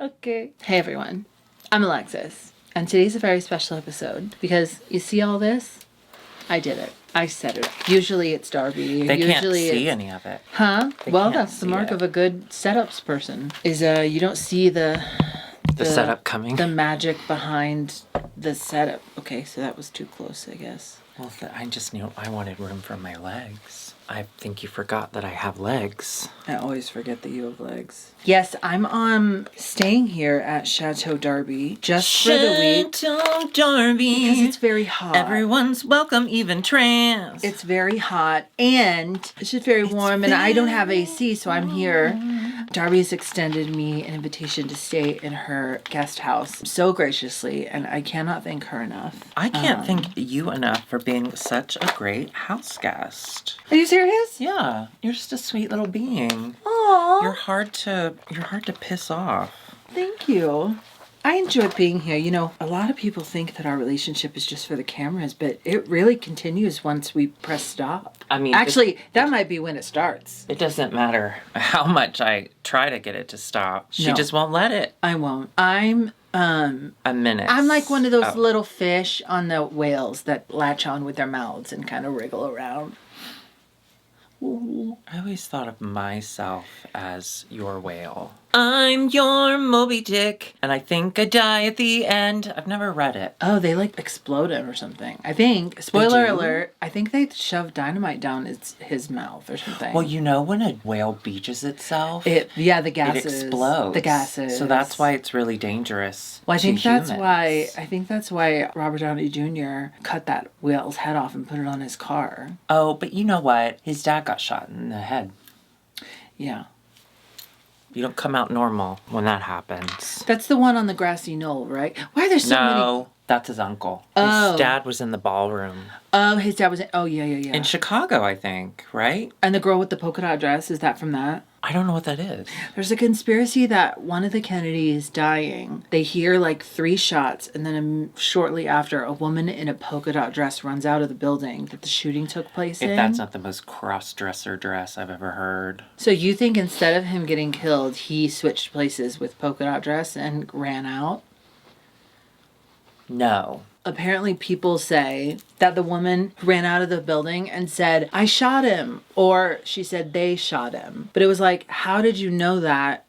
Okay. Hey everyone, I'm Alexis, and today's a very special episode because you see all this? I did it. I set it up. Usually it's Darby. They can't Usually see any of it. Huh? They Well, can't that's the see mark it. of a good setups person. Is you don't see the setup coming. The magic behind the setup. Okay, so that was too close, I guess. Well, I just knew I wanted room for my legs. I think you forgot that I have legs. I always forget that you have legs. Yes, I'm staying here at Chateau Darby just for the week. Chateau Darby. Because it's very hot. Everyone's welcome, even trans. It's very hot and it's just very warm, and I don't have AC, so I'm here. Darby has extended me an invitation to stay in her guest house so graciously, and I cannot thank her enough. I can't thank you enough for being such a great house guest. Are you serious? Yeah, you're just a sweet little being. Aww. You're hard to piss off. Thank you. I enjoyed being here. You know, a lot of people think that our relationship is just for the cameras, but it really continues once we press stop. I mean, actually, that might be when it starts. It doesn't matter how much I try to get it to stop. She just won't let it. I won't. I'm a minute. I'm like one of those little fish on the whales that latch on with their mouths and kind of wriggle around. Ooh. I always thought of myself as your whale. I'm your Moby Dick, and I think I die at the end. I've never read it. Oh, they like explode him or something. I think, spoiler alert, I think they shove dynamite down his mouth or something. Well, you know when a whale beaches itself? The gases. It explodes. The gases. So that's why it's really dangerous. Well, I think that's why Robert Downey Jr. cut that whale's head off and put it on his car. Oh, but you know what? His dad got shot in the head. Yeah. You don't come out normal when that happens. That's the one on the grassy knoll, right? Why are there so many? No, that's his uncle. Oh. His dad was in the ballroom. Oh, his dad was in... Oh, yeah. In Chicago, I think, right? And the girl with the polka dot dress, is that from that? I don't know what that is. There's a conspiracy that one of the Kennedys dying. They hear like 3 shots, and then shortly after, a woman in a polka dot dress runs out of the building that the shooting took place in. If that's not the most cross-dresser dress I've ever heard. So you think instead of him getting killed, he switched places with polka dot dress and ran out? No. Apparently people say that the woman ran out of the building and said, I shot him. Or she said they shot him. But it was like, how did you know that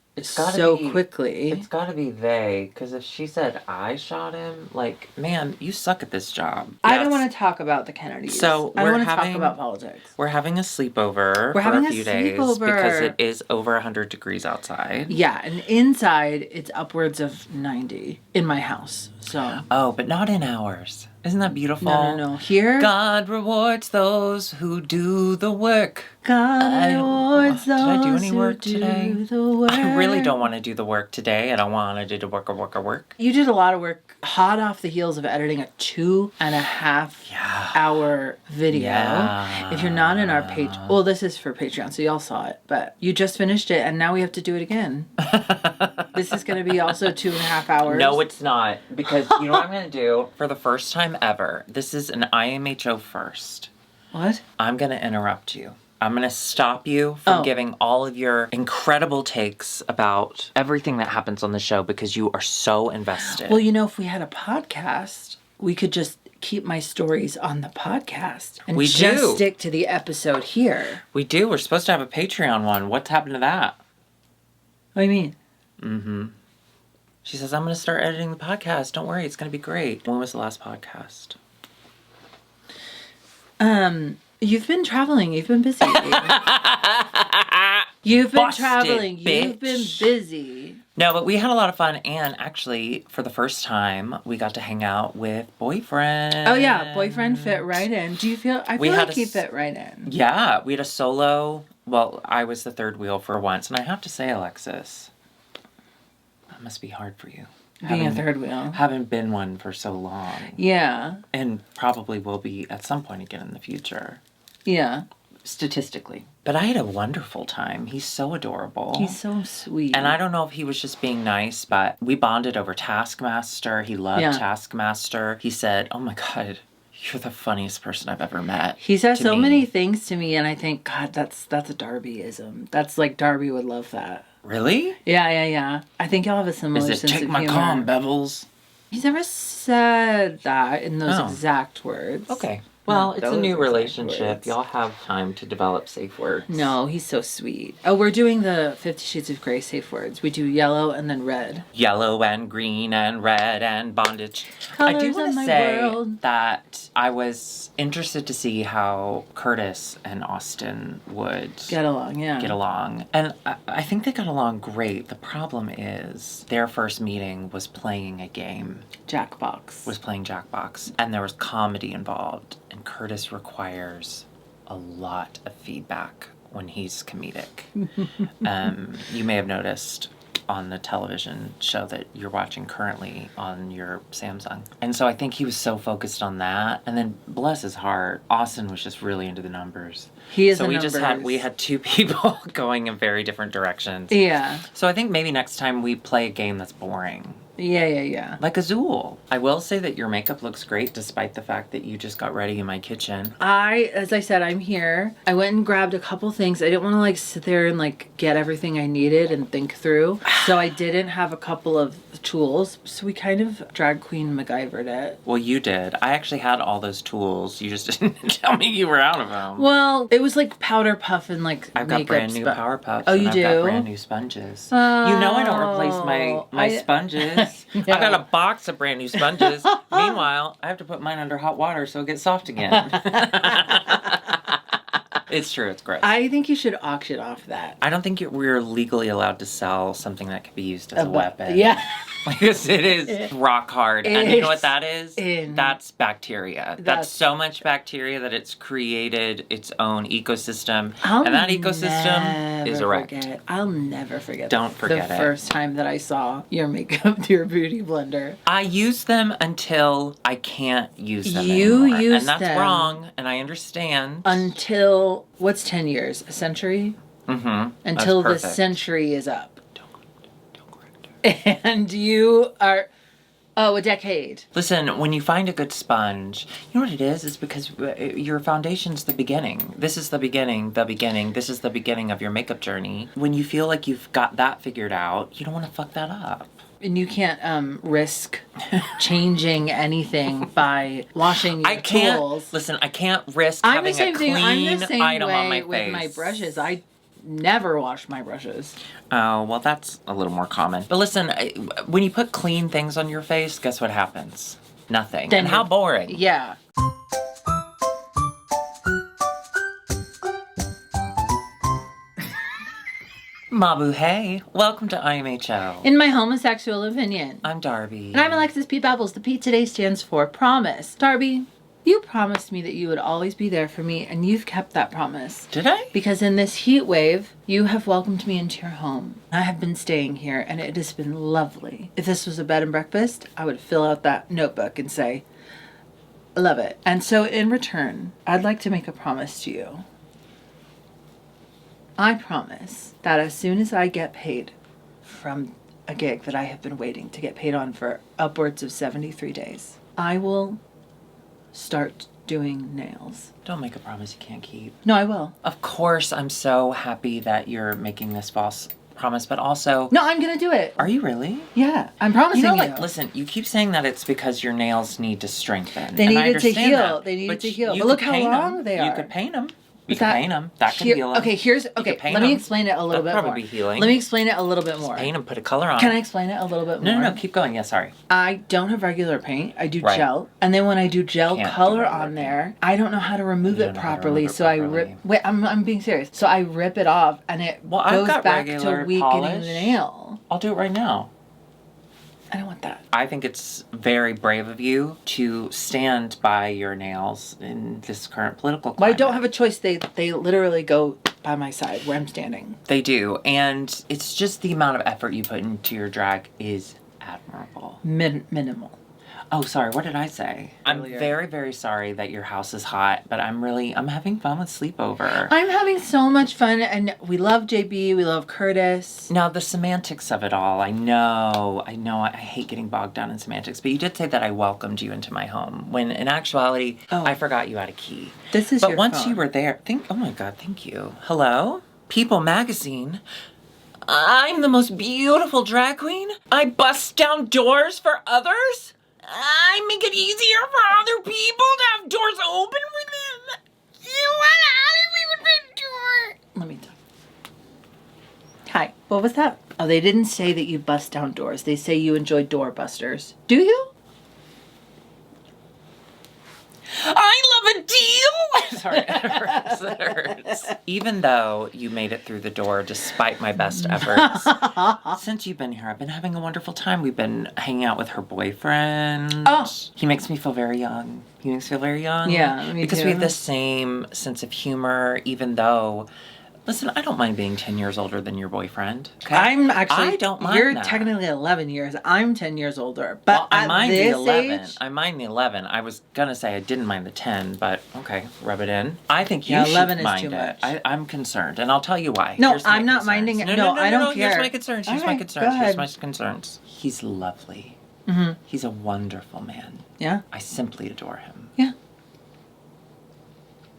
quickly? It's gotta be they. Because if she said I shot him, like, man, you suck at this job. I don't want to talk about the Kennedys. So I don't want to talk about politics. We're having a sleepover for a few days because it is over 100 degrees outside. Yeah, and inside it's upwards of 90 in my house. So. Oh, but not in ours. Isn't that beautiful? No. Here? God rewards those who do the work. God rewards those Did I do any work who today? do the work. I really don't want to do the work today. I don't want to do the work. You did a lot of work hot off the heels of editing a 2.5 hour video. Yeah. If you're not in our page, well, this is for Patreon, so y'all saw it, but you just finished it and now we have to do it again. This is going to be also 2.5 hours. No, it's not. Because you know what I'm going to do for the first time ever? This is an IMHO first. What? I'm going to interrupt you. I'm going to stop you from giving all of your incredible takes about everything that happens on the show because you are so invested. Well, you know, if we had a podcast, we could just keep my stories on the podcast and just stick to the episode here. We do. We're supposed to have a Patreon one. What's happened to that? What do you mean? Mm-hmm. She says, I'm going to start editing the podcast. Don't worry. It's going to be great. When was the last podcast? You've been traveling. You've been busy. You've been traveling. Bitch. You've been busy. No, but we had a lot of fun. And actually, for the first time, we got to hang out with Boyfriend. Oh, yeah. Boyfriend fit right in. Do you feel... I feel like he fit right in. Yeah. We had a solo... Well, I was the third wheel for once. And I have to say, Alexis, that must be hard for you. Being a third wheel. Haven't been one for so long. Yeah. And probably will be at some point again in the future. Yeah. Statistically. But I had a wonderful time. He's so adorable. He's so sweet. And I don't know if he was just being nice, but we bonded over Taskmaster. He loved Taskmaster. He said, oh my God, you're the funniest person I've ever met. He says so many things to me, and I think, God, that's a Darbyism. That's like Darby would love that. Really? Yeah. I think y'all have a similar Is it sense take of my humor. calm, Bevels? He's never said that in those Oh. exact words. Okay. Well, it's a Those new exact relationship. words. Y'all have time to develop safe words. No, he's so sweet. Oh, we're doing the 50 Shades of Grey safe words. We do yellow and then red. Yellow and green and red and bondage. I do Colors want of to my say world. that I was interested to see how Curtis and Austin would Get along, yeah. get along. And I think they got along great. The problem is their first meeting was playing a game. Jackbox. Was playing Jackbox. And there was comedy involved. And Curtis requires a lot of feedback when he's comedic. You may have noticed on the television show that you're watching currently on your Samsung. And so I think he was so focused on that. And then, bless his heart, Austin was just really into the numbers. He is so the we numbers. we had two people going in very different directions. Yeah. So I think maybe next time we play a game that's boring. Yeah. Like Azul. I will say that your makeup looks great despite the fact that you just got ready in my kitchen. As I said, I'm here. I went and grabbed a couple things. I didn't want to like sit there and like get everything I needed and think through. So I didn't have a couple of tools. So we kind of drag queen MacGyvered it. Well, you did. I actually had all those tools. You just didn't tell me you were out of them. Well, it was like powder puff and like I've got makeup brand new Power Puffs. Oh, you and do? I've got brand new sponges. You know I don't replace my sponges. No. I've got a box of brand new sponges. Meanwhile, I have to put mine under hot water so it gets soft again. It's true. It's gross. I think you should auction off that. I don't think we're legally allowed to sell something that could be used as a weapon. Yeah. Because it is rock hard. And you know what that is? That's bacteria. That's so much bacteria that it's created its own ecosystem. And that ecosystem is erect. I'll never forget. Don't forget the it. first time that I saw your makeup through your beauty blender. I use them until I can't use them You anymore. use and that's them wrong, and I understand. Until, what's 10 years? A century? Mm-hmm. Until the century is up. And you are, a decade. Listen, when you find a good sponge, you know what it is? It's because your foundation's the beginning. This is the beginning. This is the beginning of your makeup journey. When you feel like you've got that figured out, you don't want to fuck that up. And you can't risk changing anything by washing your tools. Listen, I can't risk having a clean item on my face. With my brushes. I never wash my brushes. Oh, well, that's a little more common. But listen, when you put clean things on your face, guess what happens? Nothing. Then and how boring. Yeah. Mabu, hey. Welcome to IMHO. In my homosexual opinion. I'm Darby. And I'm Alexis P. Bubbles. The P today stands for promise. Darby, you promised me that you would always be there for me, and you've kept that promise. Did I? Because in this heat wave, you have welcomed me into your home. I have been staying here, and it has been lovely. If this was a bed and breakfast, I would fill out that notebook and say, I love it. And so in return, I'd like to make a promise to you. I promise that as soon as I get paid from a gig that I have been waiting to get paid on for upwards of 73 days, I will start doing nails. Don't make a promise you can't keep. No, I will. Of course, I'm so happy that you're making this false promise, but also... No, I'm gonna do it. Are you really? Yeah, I'm promising you. Listen, you keep saying that it's because your nails need to strengthen. They needed to heal. That, they needed to heal. you But look could how paint long them. they are. You could paint them. You could paint them. That could heal them. Okay, let me explain it a little bit more. That'd probably be healing. Let me explain it a little bit more. Paint them, put a color on. Can I explain it a little bit more? No, keep going. Yeah, sorry. I don't have regular paint. I do gel. And then when I do gel color on there, I don't know how to remove it properly. So I rip... Wait, I'm being serious. So I rip it off and it goes back to weakening the nail. I'll do it right now. I don't want that. I think it's very brave of you to stand by your nails in this current political climate. Well, I don't have a choice. They literally go by my side where I'm standing. They do. And it's just the amount of effort you put into your drag is admirable. Minimal. Oh, sorry. What did I say? I'm very, very sorry that your house is hot, but I'm having fun with sleepover. I'm having so much fun, and we love JB, we love Curtis. Now, the semantics of it all, I know, I hate getting bogged down in semantics, but you did say that I welcomed you into my home, when in actuality, I forgot you had a key. This is your phone. But once you were there, oh my God, thank you. Hello? People Magazine? I'm the most beautiful drag queen. I bust down doors for others. I make it easier for other people to have doors open for them. How did we open the door? Let me talk. Hi. What was that? Oh, they didn't say that you bust down doors. They say you enjoy door busters. Do you? I love a deal! Sorry, it hurts. Even though you made it through the door despite my best efforts, since you've been here, I've been having a wonderful time. We've been hanging out with her boyfriend. Oh. He makes me feel very young. He makes me feel very young. Yeah, me because too. we have the same sense of humor, even though... Listen, I don't mind being 10 years older than your boyfriend. Okay? I'm actually... I don't mind You're that. technically 11 years. I'm 10 years older. But I at mind the this 11. age... I mind the 11. I was gonna say I didn't mind the 10, but okay, rub it in. I think you Yeah, should 11 is mind too it. much. I'm concerned, and I'll tell you why. No, Here's my I'm not concerns. minding it. No, I don't care. Here's my concerns. Here's my Okay, concerns. go Here's ahead. my concerns. He's lovely. Mm-hmm. He's a wonderful man. Yeah? I simply adore him. Yeah.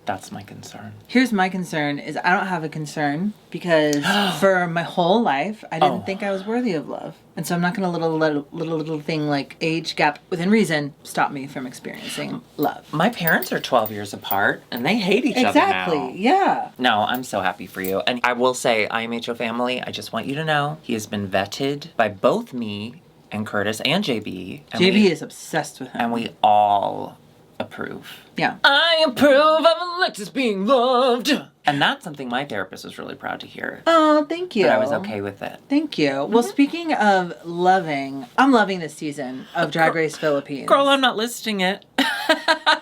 That's my concern. Here's my concern is I don't have a concern because for my whole life, I didn't think I was worthy of love. And so I'm not going to little thing like age gap within reason stop me from experiencing love. My parents are 12 years apart, and they hate each other now. Exactly. Yeah. No, I'm so happy for you. And I will say, IMHO family, I just want you to know, he has been vetted by both me and Curtis and JB. And JB is obsessed with him. And we all approve. Yeah. I approve of Alexis being loved. And that's something my therapist was really proud to hear. Oh, thank you. That I was okay with it. Thank you. Well, speaking of loving, I'm loving this season of Drag Race Philippines. Girl, I'm not listing it.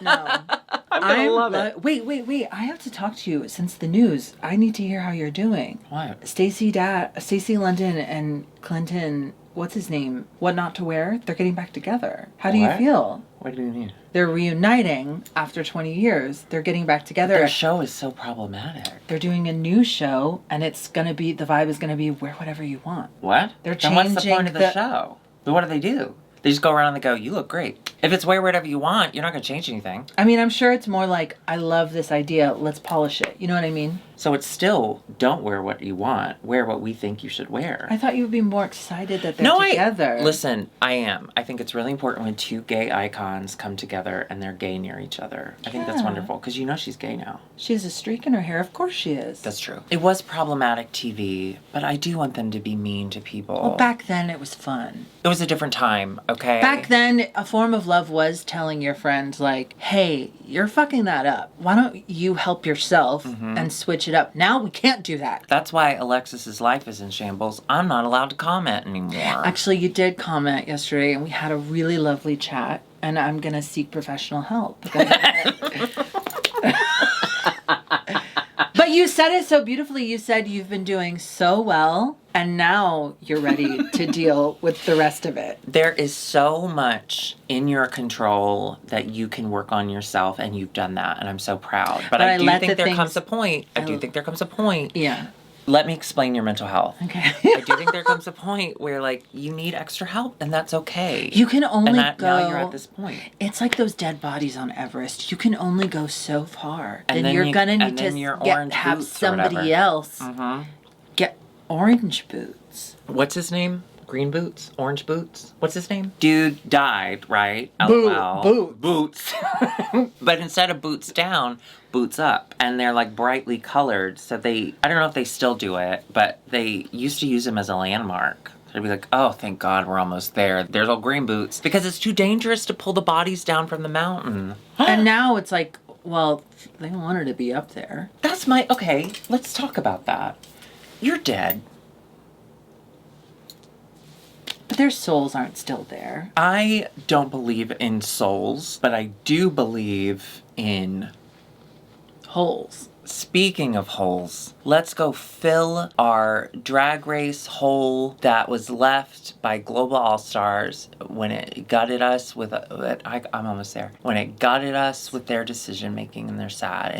No. I'm gonna love it. Wait. I have to talk to you since the news. I need to hear how you're doing. What? Stacey London and Clinton, what's his name? What Not to Wear? They're getting back together. How do you What? feel? What do you mean? They're reuniting after 20 years. They're getting back together. Their show is so problematic. They're doing a new show, and it's gonna be, the vibe is gonna be wear whatever you want. What? They're then what's the point of the changing show? But what do? They just go around and they go, you look great. If it's wear whatever you want, you're not going to change anything. I mean, I'm sure it's more like, I love this idea, let's polish it. You know what I mean? So it's still, don't wear what you want. Wear what we think you should wear. I thought you would be more excited that they're together. Listen, I am. I think it's really important when two gay icons come together and they're gay near each other. I think that's wonderful, because you know she's gay now. She has a streak in her hair. Of course she is. That's true. It was problematic TV, but I do want them to be mean to people. Well, back then it was fun. It was a different time, okay? Back then, a form of love was telling your friend, like, hey, you're fucking that up. Why don't you help yourself and switch it up? Now we can't do that. That's why Alexis's life is in shambles. I'm not allowed to comment anymore. Actually, you did comment yesterday, and we had a really lovely chat, and I'm going to seek professional help. But you said it so beautifully. You said you've been doing so well, and now you're ready to deal with the rest of it. There is so much in your control that you can work on yourself, and you've done that, and I'm so proud. But I do think there comes a point. I do think there comes a point. Yeah. Let me explain your mental health. Okay. I do think there comes a point where, like, you need extra help, and that's okay. You can only go... Now you're at this point. It's like those dead bodies on Everest. You can only go so far. And then you're going to need to have boots somebody else get orange boots. What's his name? Green boots? Orange boots? What's his name? Dude died, right? Boots. But instead of boots down, boots up. And they're like brightly colored. So I don't know if they still do it, but they used to use them as a landmark. They'd be like, oh, thank God we're almost there. There's old green boots. Because it's too dangerous to pull the bodies down from the mountain. And now it's like, well, they wanted to be up there. Okay, let's talk about that. You're dead. But their souls aren't still there. I don't believe in souls, but I do believe in... holes. Speaking of holes, let's go fill our Drag Race hole that was left by Global All-Stars when it gutted us with... I'm almost there. When it gutted us with their decision-making, and they're sad.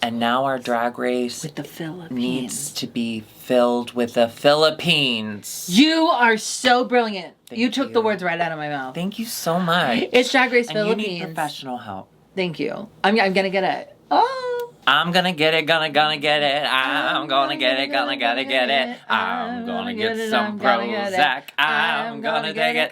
And now our Drag Race with the Philippines needs to be filled with the Philippines. You are so brilliant. You took the words right out of my mouth. Thank you so much. It's Drag Race and Philippines. You need professional help. Thank you. I'm gonna get it. Oh. I'm gonna get it, gonna get it. I'm gonna get it, gonna get it. I'm gonna get some Prozac. I'm gonna take it.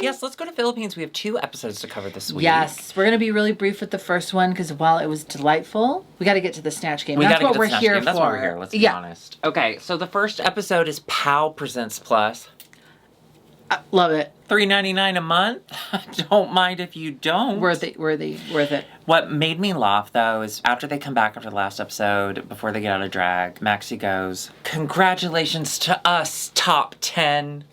Yes, let's go to Philippines. We have 2 episodes to cover this week. Yes, we're going to be really brief with the first one because while it was delightful, we got to get to the Snatch Game. That's what we're here for. That's why we're here, let's be honest. Okay, so the first episode is POW Presents Plus. Love it. $3.99 a month. Don't mind if you don't. Worth it. What made me laugh, though, is after they come back after the last episode, before they get out of drag, Maxie goes, "Congratulations to us, top 10.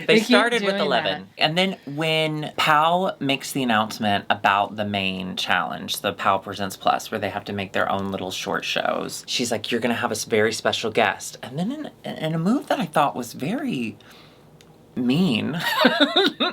They started with 11. That. And then when POW makes the announcement about the main challenge, the POW Presents Plus, where they have to make their own little short shows, she's like, "You're going to have a very special guest." And then in a move that I thought was very mean,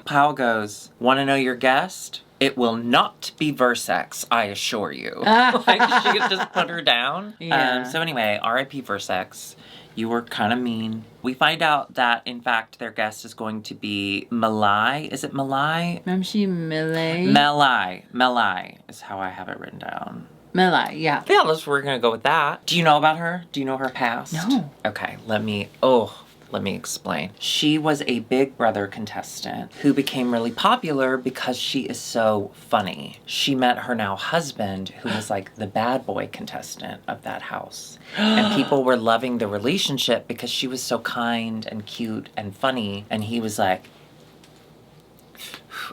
POW goes, "Want to know your guest? It will not be Versex, I assure you." Like, she could just put her down. Yeah. So anyway, R.I.P. Versex. You were kind of mean. We find out that, in fact, their guest is going to be Malai. Is it Malai? Memshi Malay? Malai is how I have it written down. Malai, yeah. Yeah, we're going to go with that. Do you know about her? Do you know her past? No. Okay, let me explain. She was a Big Brother contestant who became really popular because she is so funny. She met her now husband, who was like the bad boy contestant of that house. And people were loving the relationship because she was so kind and cute and funny. And he was like,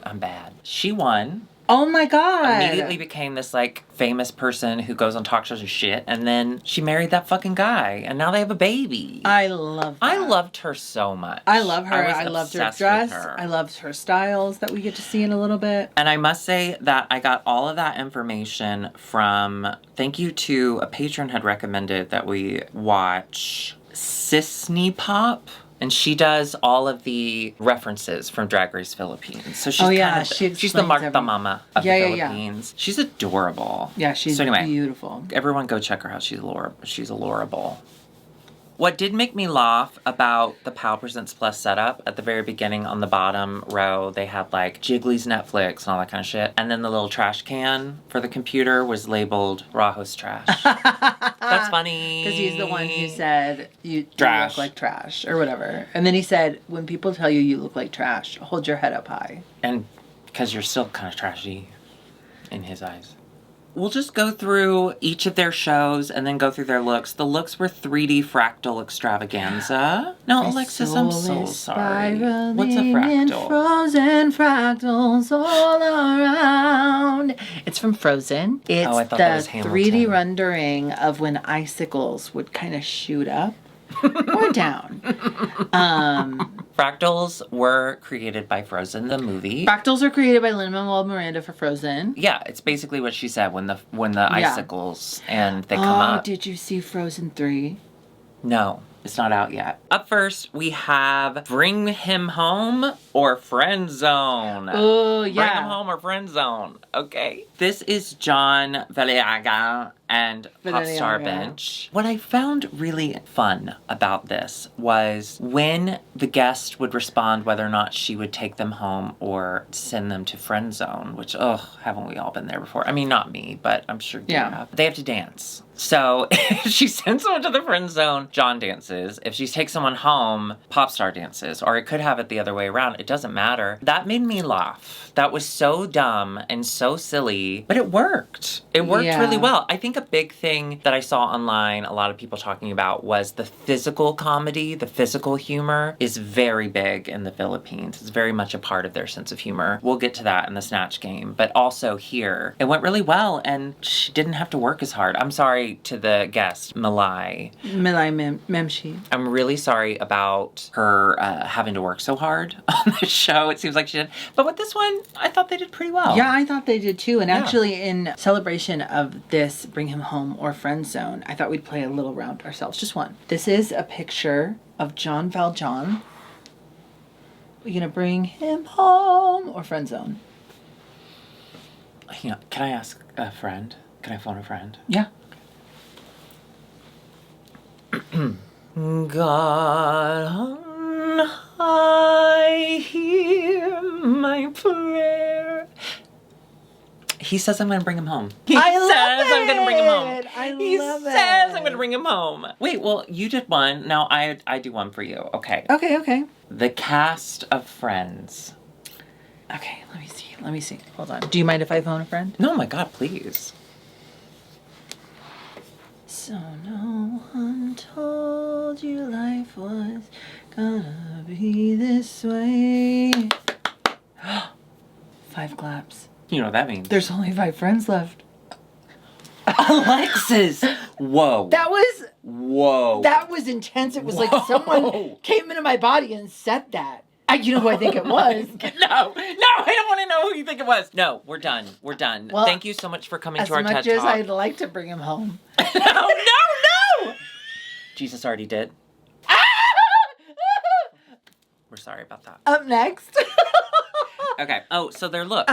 "I'm bad." She won. Oh my God. Immediately became this like famous person who goes on talk shows and shit. And then she married that fucking guy. And now they have a baby. I love that. I loved her so much. I love her. I loved her dress. Her. I loved her styles that we get to see in a little bit. And I must say that I got all of that information from, thank you to a patron had recommended that we watch Sisney Pop. And she does all of the references from Drag Race Philippines. So she's she's the Martha Mama of the Philippines. Yeah. She's adorable. Yeah, she's beautiful. Everyone go check her out. She's adorable. What did make me laugh about the POW Presents Plus setup, at the very beginning on the bottom row, they had like Jiggly's Netflix and all that kind of shit. And then the little trash can for the computer was labeled Rajo's trash. That's funny. Because he's the one who said, you look like trash or whatever. And then he said, when people tell you look like trash, hold your head up high. And because you're still kind of trashy in his eyes. We'll just go through each of their shows and then go through their looks. The looks were 3D fractal extravaganza. No, Alexis, I'm so sorry. What's a fractal? Frozen fractals all around. It's from Frozen. It's I thought that was Hamilton. 3D rendering of when icicles would kind of shoot up or down. Fractals were created by Frozen, the movie. Fractals are created by Lin-Manuel Miranda for Frozen. Yeah, it's basically what she said when the icicles and they come up. Oh, did you see Frozen 3? No, it's not out yet. Up first, we have Bring Him Home or Friend Zone. Oh, yeah. Bring Him Home or Friend Zone. Okay. This is John Valiaga and Popstar Bench. What I found really fun about this was when the guest would respond whether or not she would take them home or send them to Friend Zone, which, haven't we all been there before? I mean, not me, but I'm sure you have. They have to dance. So if she sends someone to the friend zone, John dances. If she takes someone home, Popstar dances. Or it could have it the other way around. It doesn't matter. That made me laugh. That was so dumb and so silly, but it worked. It worked really well. I think a big thing that I saw online, a lot of people talking about, was the physical comedy, the physical humor is very big in the Philippines. It's very much a part of their sense of humor. We'll get to that in the Snatch Game, but also here. It went really well and she didn't have to work as hard. I'm sorry to the guest, Malai. Memshi. I'm really sorry about her having to work so hard on this show. It seems like she did. But with this one, I thought they did pretty well. Yeah, I thought they did too. And actually, in celebration of this Bring Him Home or Friend Zone, I thought we'd play a little round ourselves. Just one. This is a picture of John Valjean. We're going to bring him home or Friend Zone. You know, can I ask a friend? Can I phone a friend? Yeah. God on high, hear my prayer. He says I'm going to bring him home. I I'm going to bring him home. He says I'm going to bring him home. Wait, well, you did one. Now I do one for you. Okay. Okay. The cast of Friends. Okay, let me see. Hold on. Do you mind if I phone a friend? No, my God, please. So no one told you life was gonna be this way. 5 claps. You know what that means. There's only 5 friends left. Alexis! Whoa. That was intense. It was like someone came into my body and said that. You know who I think it was. No, I don't want to know who you think it was. No, we're done. Well, thank you so much for coming to our TED Talk. As much as I'd like to bring him home. No! Jesus already did. We're sorry about that. Up next. Okay. Oh, so their looks.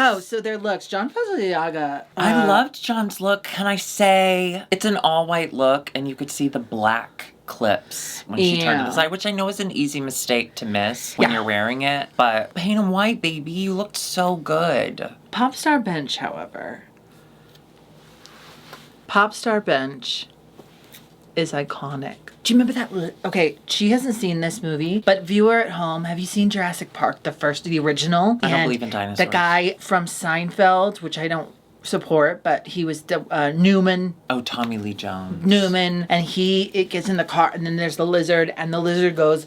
John Fazoliaga. I loved John's look. Can I say it's an all-white look, and you could see the black clips when she turned to the side, which I know is an easy mistake to miss when you're wearing it. But paint them white, baby. You looked so good. Popstar Bench, however. Popstar Bench is iconic. Do you remember that? Okay, she hasn't seen this movie, but viewer at home, have you seen Jurassic Park, the original? I don't believe in dinosaurs. The guy from Seinfeld, which I don't support, but he was Newman. Oh, Tommy Lee Jones. Newman, and it gets in the car, and then there's the lizard, and the lizard goes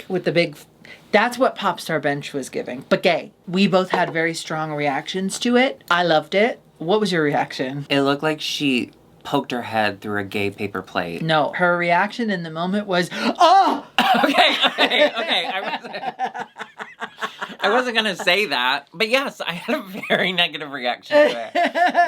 with the big. That's what Popstar Bench was giving, but gay. We both had very strong reactions to it. I loved it. What was your reaction? It looked like she poked her head through a gay paper plate. No, her reaction in the moment was, oh! Okay. I wasn't going to say that. But yes, I had a very negative reaction to it.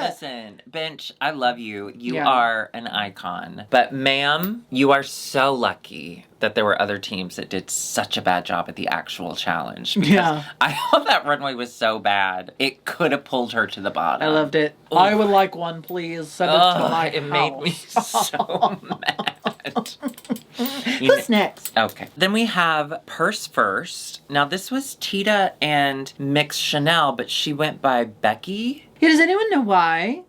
Listen, Bench, I love you. You are an icon. But ma'am, you are so lucky that there were other teams that did such a bad job at the actual challenge. Because I thought that runway was so bad. It could have pulled her to the bottom. I loved it. Ooh. I would like one, please. Send it to my It made me so mad. Who's next? Okay. Then we have Purse First. Now, this was Tita and Mix Chanel, but she went by Becky. Yeah, does anyone know why?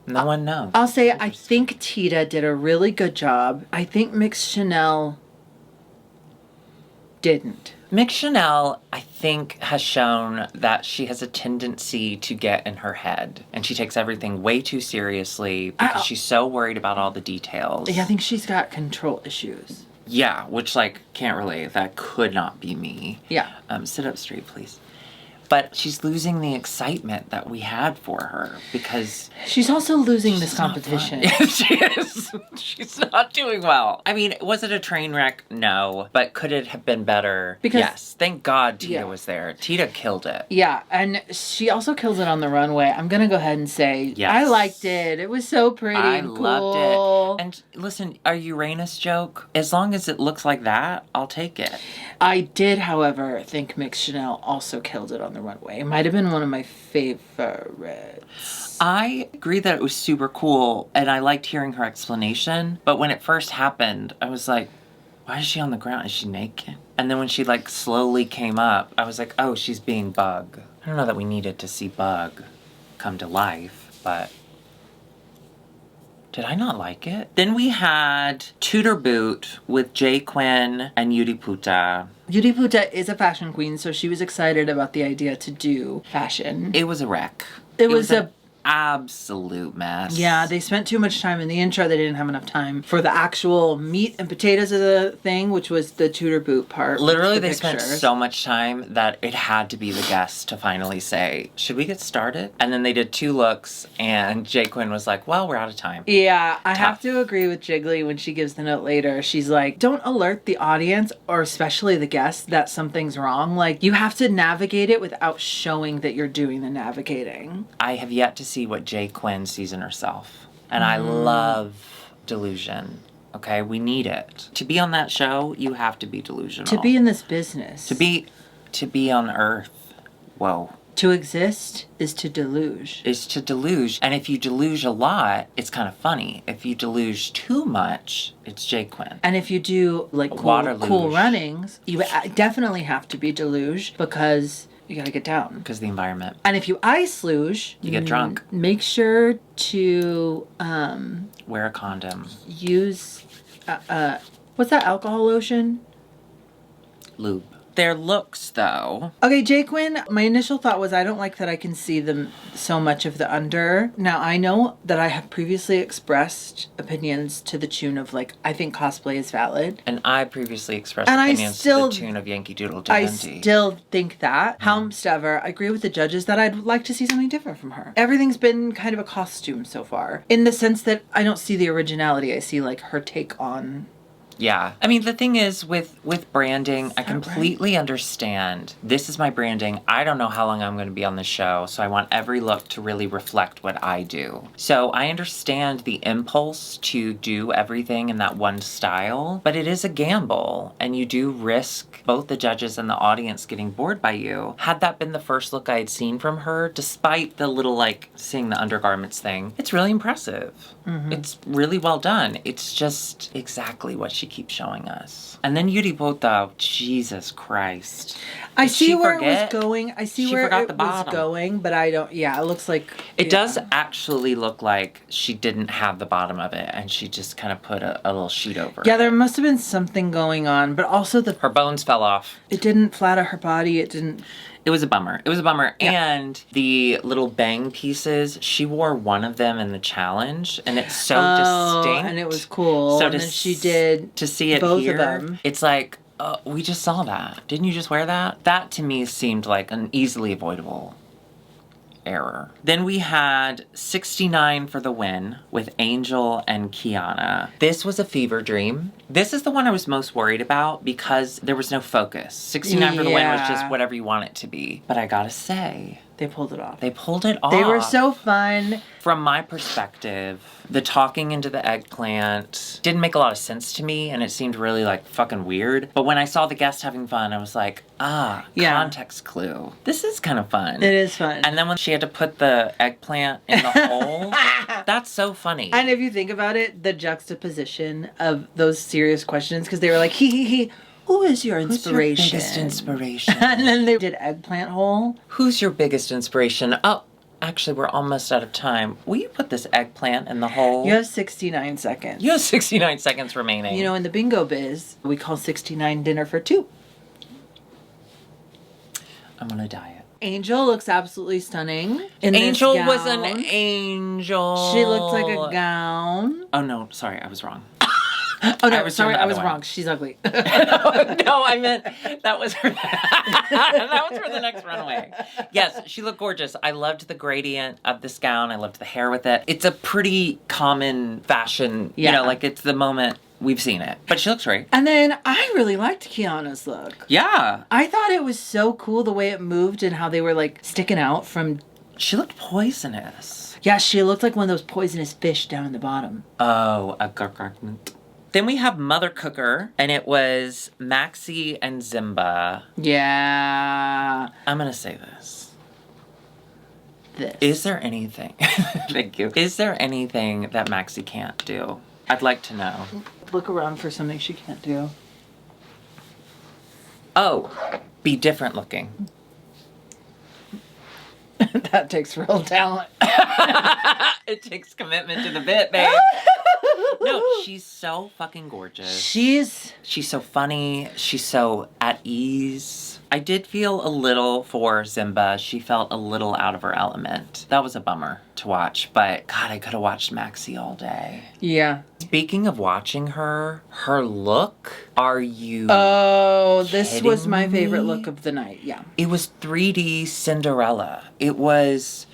No one knows. I'll say I think Tita did a really good job. I think Mix Chanel didn't. Mix Chanel, I think, has shown that she has a tendency to get in her head. And she takes everything way too seriously because she's so worried about all the details. Yeah, I think she's got control issues. Yeah, which, can't relate. That could not be me. Yeah. Sit up straight, please. But she's losing the excitement that we had for her because... She's also losing this competition. She is. She's not doing well. I mean, was it a train wreck? No. But could it have been better? Yes. Thank God Tita was there. Tita killed it. Yeah, and she also kills it on the runway. I'm going to go ahead and say, I liked it. It was so pretty and cool. I loved it. And listen, our Uranus joke, as long as it looks like that, I'll take it. I did, however, think Mix Chanel also killed it on the runway. It might have been one of my favorites. I agree that it was super cool, and I liked hearing her explanation. But when it first happened, I was like, why is she on the ground? Is she naked? And then when she slowly came up, I was like, oh, she's being Bug. I don't know that we needed to see Bug come to life, but... Did I not like it? Then we had Tudor Boot with Jay Quinn and Yuri Puta. Yuri Puta is a fashion queen, so she was excited about the idea to do fashion. It was a wreck. It was a absolute mess. Yeah, they spent too much time in the intro. They didn't have enough time for the actual meat and potatoes of the thing, which was the Tudor Boot part. Literally, they spent so much time that it had to be the guests to finally say, should we get started? And then they did 2 looks, and Jay Quinn was like, well, we're out of time. Yeah, I have to agree with Jiggly when she gives the note later. She's like, don't alert the audience, or especially the guests, that something's wrong. You have to navigate it without showing that you're doing the navigating. I have yet to see what Jay Quinn sees in herself. And I love delusion. Okay, we need it. To be on that show, you have to be delusional. To be in this business. To be on Earth. Whoa. To exist is to deluge. Is to deluge. And if you deluge a lot, it's kind of funny. If you deluge too much, it's Jay Quinn. And if you do cool runnings, you definitely have to be deluge because You gotta get down. Because of the environment. And if you ice luge, You get drunk. Make sure to Wear a condom. use what's that alcohol lotion? Lube. Their looks, though. Okay, Jaquin, my initial thought was I don't like that I can see them so much of the under. Now, I know that I have previously expressed opinions to the tune of, like, I think cosplay is valid. And I previously expressed And opinions to the tune of Yankee Doodle I Dandy. still think that. However, I agree with the judges that I'd like to see something different from her. Everything's been kind of a costume so far. In the sense that I don't see the originality. I see, like, her take on... Yeah. I mean, the thing is with branding, I completely understand. This is my branding. I don't know how long I'm going to be on the show, so I want every look to really reflect what I do. So I understand the impulse to do everything in that one style, but it is a gamble, and you do risk both the judges and the audience getting bored by you. Had that been the first look I had seen from her, despite the little, like, seeing the undergarments thing, it's really impressive. Mm-hmm. It's really well done. It's just exactly what she keeps showing us. And then Yuri Bota, Jesus Christ. I see where it was going. I see where it was going, but I don't, it looks like... It does actually look like she didn't have the bottom of it, and she just kind of put a little sheet over it. Yeah, there must have been something going on, but also her bones fell off. It didn't flatter her body, it didn't... It was a bummer. Yeah. And the little bang pieces, she wore one of them in the challenge, and it's so distinct. And it was cool. So and then she did to see it both here, of them. It's like, we just saw that. Didn't you just wear that? That to me seemed like an easily avoidable error. Then we had 69 for the win with Angel and Kiana. This was a fever dream. This is the one I was most worried about because there was no focus. 69 for the win was just whatever you want it to be. But I gotta say... They pulled it off. They pulled it off. They were so fun. From my perspective, the talking into the eggplant didn't make a lot of sense to me, and it seemed really, like, fucking weird. But when I saw the guest having fun, I was like, context clue. This is kind of fun. It is fun. And then when she had to put the eggplant in the hole, that's so funny. And if you think about it, the juxtaposition of those serious questions, because they were like, he. Who is your inspiration? Who's your biggest inspiration? And then they did eggplant hole. Who's your biggest inspiration? Oh, actually, we're almost out of time. Will you put this eggplant in the hole? You have 69 seconds. You have 69 seconds remaining. You know, in the bingo biz, we call 69 dinner for two. I'm on a diet. Angel looks absolutely stunning. Angel was an angel. She looked like a gown. Oh, no. Sorry, I was wrong. Oh, no, I was wrong. She's ugly. No, I meant that was her. That was for the next runway. Yes, she looked gorgeous. I loved the gradient of this gown. I loved the hair with it. It's a pretty common fashion, you know, like it's the moment we've seen it. But she looks great. And then I really liked Kiana's look. Yeah. I thought it was so cool the way it moved and how they were like sticking out from... She looked poisonous. Yeah, she looked like one of those poisonous fish down in the bottom. Oh, a gargant. Then we have Mother Cooker, and it was Maxie and Zimba. Yeah. I'm going to say this. Is there anything... Thank you. Is there anything that Maxie can't do? I'd like to know. Look around for something she can't do. Oh, be different looking. That takes real talent. It takes commitment to the bit, babe. No, she's so fucking gorgeous. She's so funny. She's so at ease. I did feel a little for Zimba. She felt a little out of her element. That was a bummer to watch, but God, I could have watched Maxie all day. Yeah. Speaking of watching her look, are you this was my favorite look of the night, yeah. It was 3D Cinderella. It was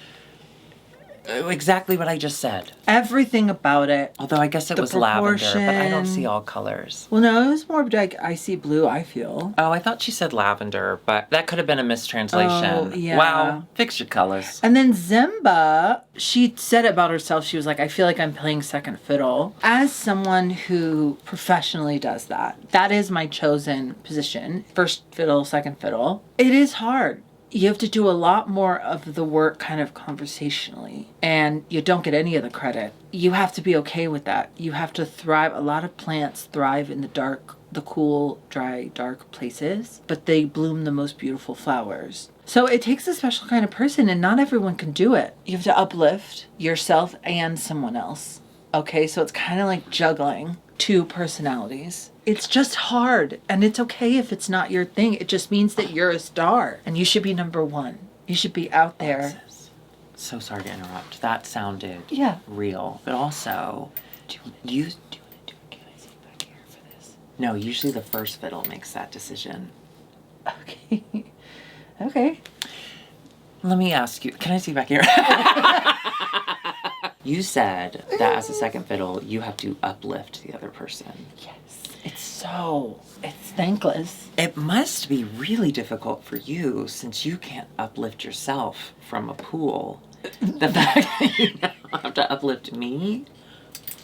exactly what I just said. Everything about it. Although I guess it was lavender, but I don't see all colors. Well, no, it was more like icy blue, I feel. Oh, I thought she said lavender, but that could have been a mistranslation. Oh, yeah. Wow, fix your colors. And then Zimba, she said about herself, she was like, I feel like I'm playing second fiddle. As someone who professionally does that, that is my chosen position. First fiddle, second fiddle. It is hard. You have to do a lot more of the work kind of conversationally, and you don't get any of the credit. You have to be okay with that. You have to thrive. A lot of plants thrive in the dark, the cool, dry, dark places, but they bloom the most beautiful flowers So it takes a special kind of person, and not everyone can do it. You have to uplift yourself and someone else. Okay, so it's kind of like juggling two personalities. It's just hard, and it's okay if it's not your thing. It just means that you're a star, and you should be number one. You should be out there. Alexis, so sorry to interrupt. That sounded Yeah. real, but also, do you want to do it? Can I sit back here for this? No, usually the first fiddle makes that decision. Okay. Okay. Let me ask you, can I see back here? You said that as a second fiddle, you have to uplift the other person. Yes. It's thankless. It must be really difficult for you since you can't uplift yourself from a pool. The fact that you now have to uplift me,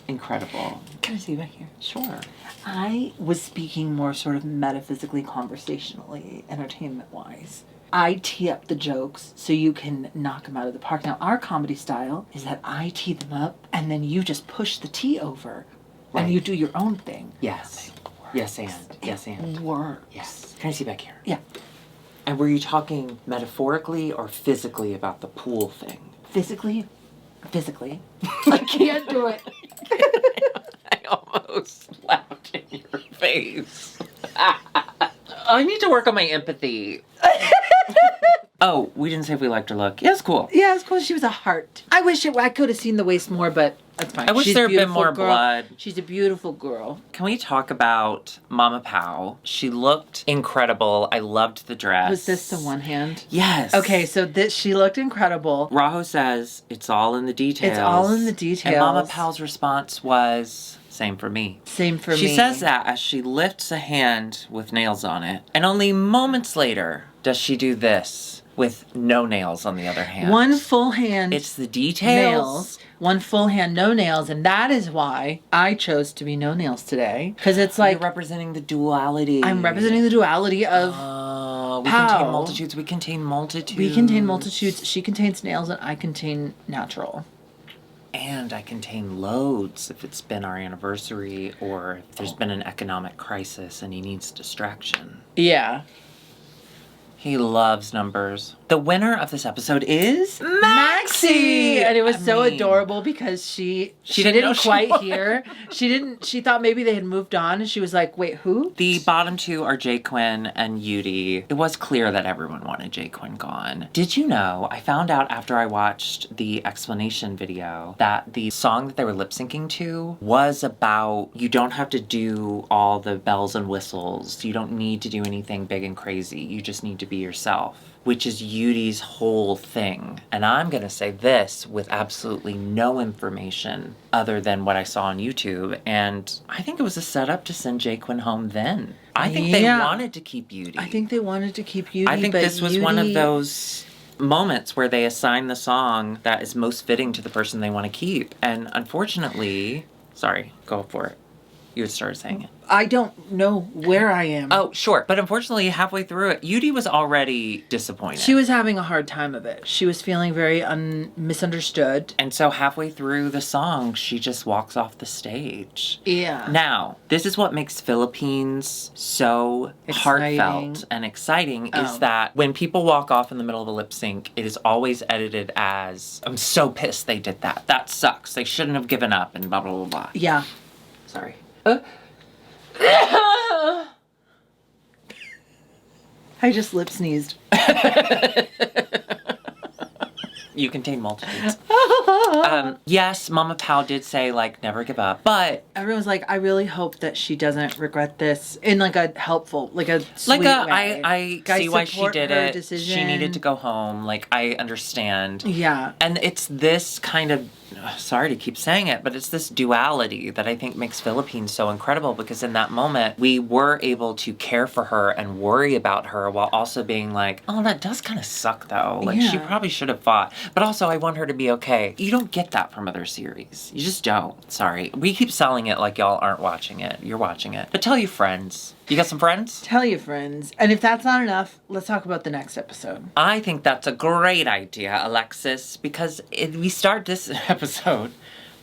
incredible. Can I see back here? Sure. I was speaking more sort of metaphysically, conversationally, entertainment-wise. I tee up the jokes so you can knock them out of the park. Now, our comedy style is that I tee them up and then you just push the tee over Right. and you do your own thing. Yes. Yes, and. Yes, and. Works. Yes. Can I see back here? Yeah. And were you talking metaphorically or physically about the pool thing? Physically. I can't do it. I almost laughed in your face. I need to work on my empathy. Oh, we didn't say if we liked her look. Yeah, it's cool. Yeah, it's cool. She was a heart. I wish I could have seen the waist more, but that's fine. I wish She's there a had been beautiful more girl. blood. She's a beautiful girl. Can we talk about Mama Pow? She looked incredible. I loved the dress. Was this the one hand? Yes. Okay, so she looked incredible. Raho says, it's all in the details. It's all in the details. And Mama Pow's response was, same for me. Same for me. She says that as she lifts a hand with nails on it. And only moments later does she do this with no nails on the other hand. One full hand. It's the details. Nails. One full hand, no nails. And that is why I chose to be no nails today. Because it's like, you're representing the duality. I'm representing the duality of we Pow. contain multitudes. We contain multitudes. We contain multitudes. She contains nails and I contain natural. And I contain loads if it's been our anniversary or if there's been an economic crisis and he needs distraction. Yeah. He loves numbers. The winner of this episode is Maxie! And it was so I mean, adorable because she didn't know didn't she quite was. hear. She thought maybe they had moved on and she was like, wait, who? The bottom two are Jay Quinn and Yudi. It was clear that everyone wanted Jay Quinn gone. Did you know, I found out after I watched the explanation video that the song that they were lip syncing to was about you don't have to do all the bells and whistles. You don't need to do anything big and crazy. You just need to be yourself, which is Yudi's whole thing. And I'm going to say this with absolutely no information other than what I saw on YouTube. And I think it was a setup to send Jay Quinn home then. I think they Yeah. wanted to keep Yudi. I think they wanted to keep Yudi. I think but this was one of Yudi- those moments where they assign the song that is most fitting to the person they want to keep. And unfortunately, sorry, go for it. You had started saying it. I don't know where I am. Oh, sure. But unfortunately, halfway through it, Yudi was already disappointed. She was having a hard time of it. She was feeling very misunderstood. And so halfway through the song, she just walks off the stage. Yeah. Now, this is what makes Philippines so Exciting. heartfelt and exciting is Oh. that when people walk off in the middle of a lip sync, it is always edited as, I'm so pissed they did that. That sucks. They shouldn't have given up and blah, blah, blah, blah. Yeah. Sorry. I just lip sneezed. You contain multitudes. Yes, Mama Pow did say, like, never give up. But Everyone's like, I really hope that she doesn't regret this in like a helpful, like a sweet like way. I Guys, see why she support did her it. decision. She needed to go home. Like, I understand. Yeah. And it's this kind of, sorry to keep saying it, but it's this duality that I think makes Philippines so incredible because in that moment, we were able to care for her and worry about her while also being like, oh, that does kind of suck though. Like, she Yeah. probably should have fought. But also, I want her to be okay. You don't get that from other series. You just don't. Sorry. We keep selling it like y'all aren't watching it. You're watching it. But tell your friends. You got some friends? Tell your friends. And if that's not enough, let's talk about the next episode. I think that's a great idea, Alexis, because we start this episode.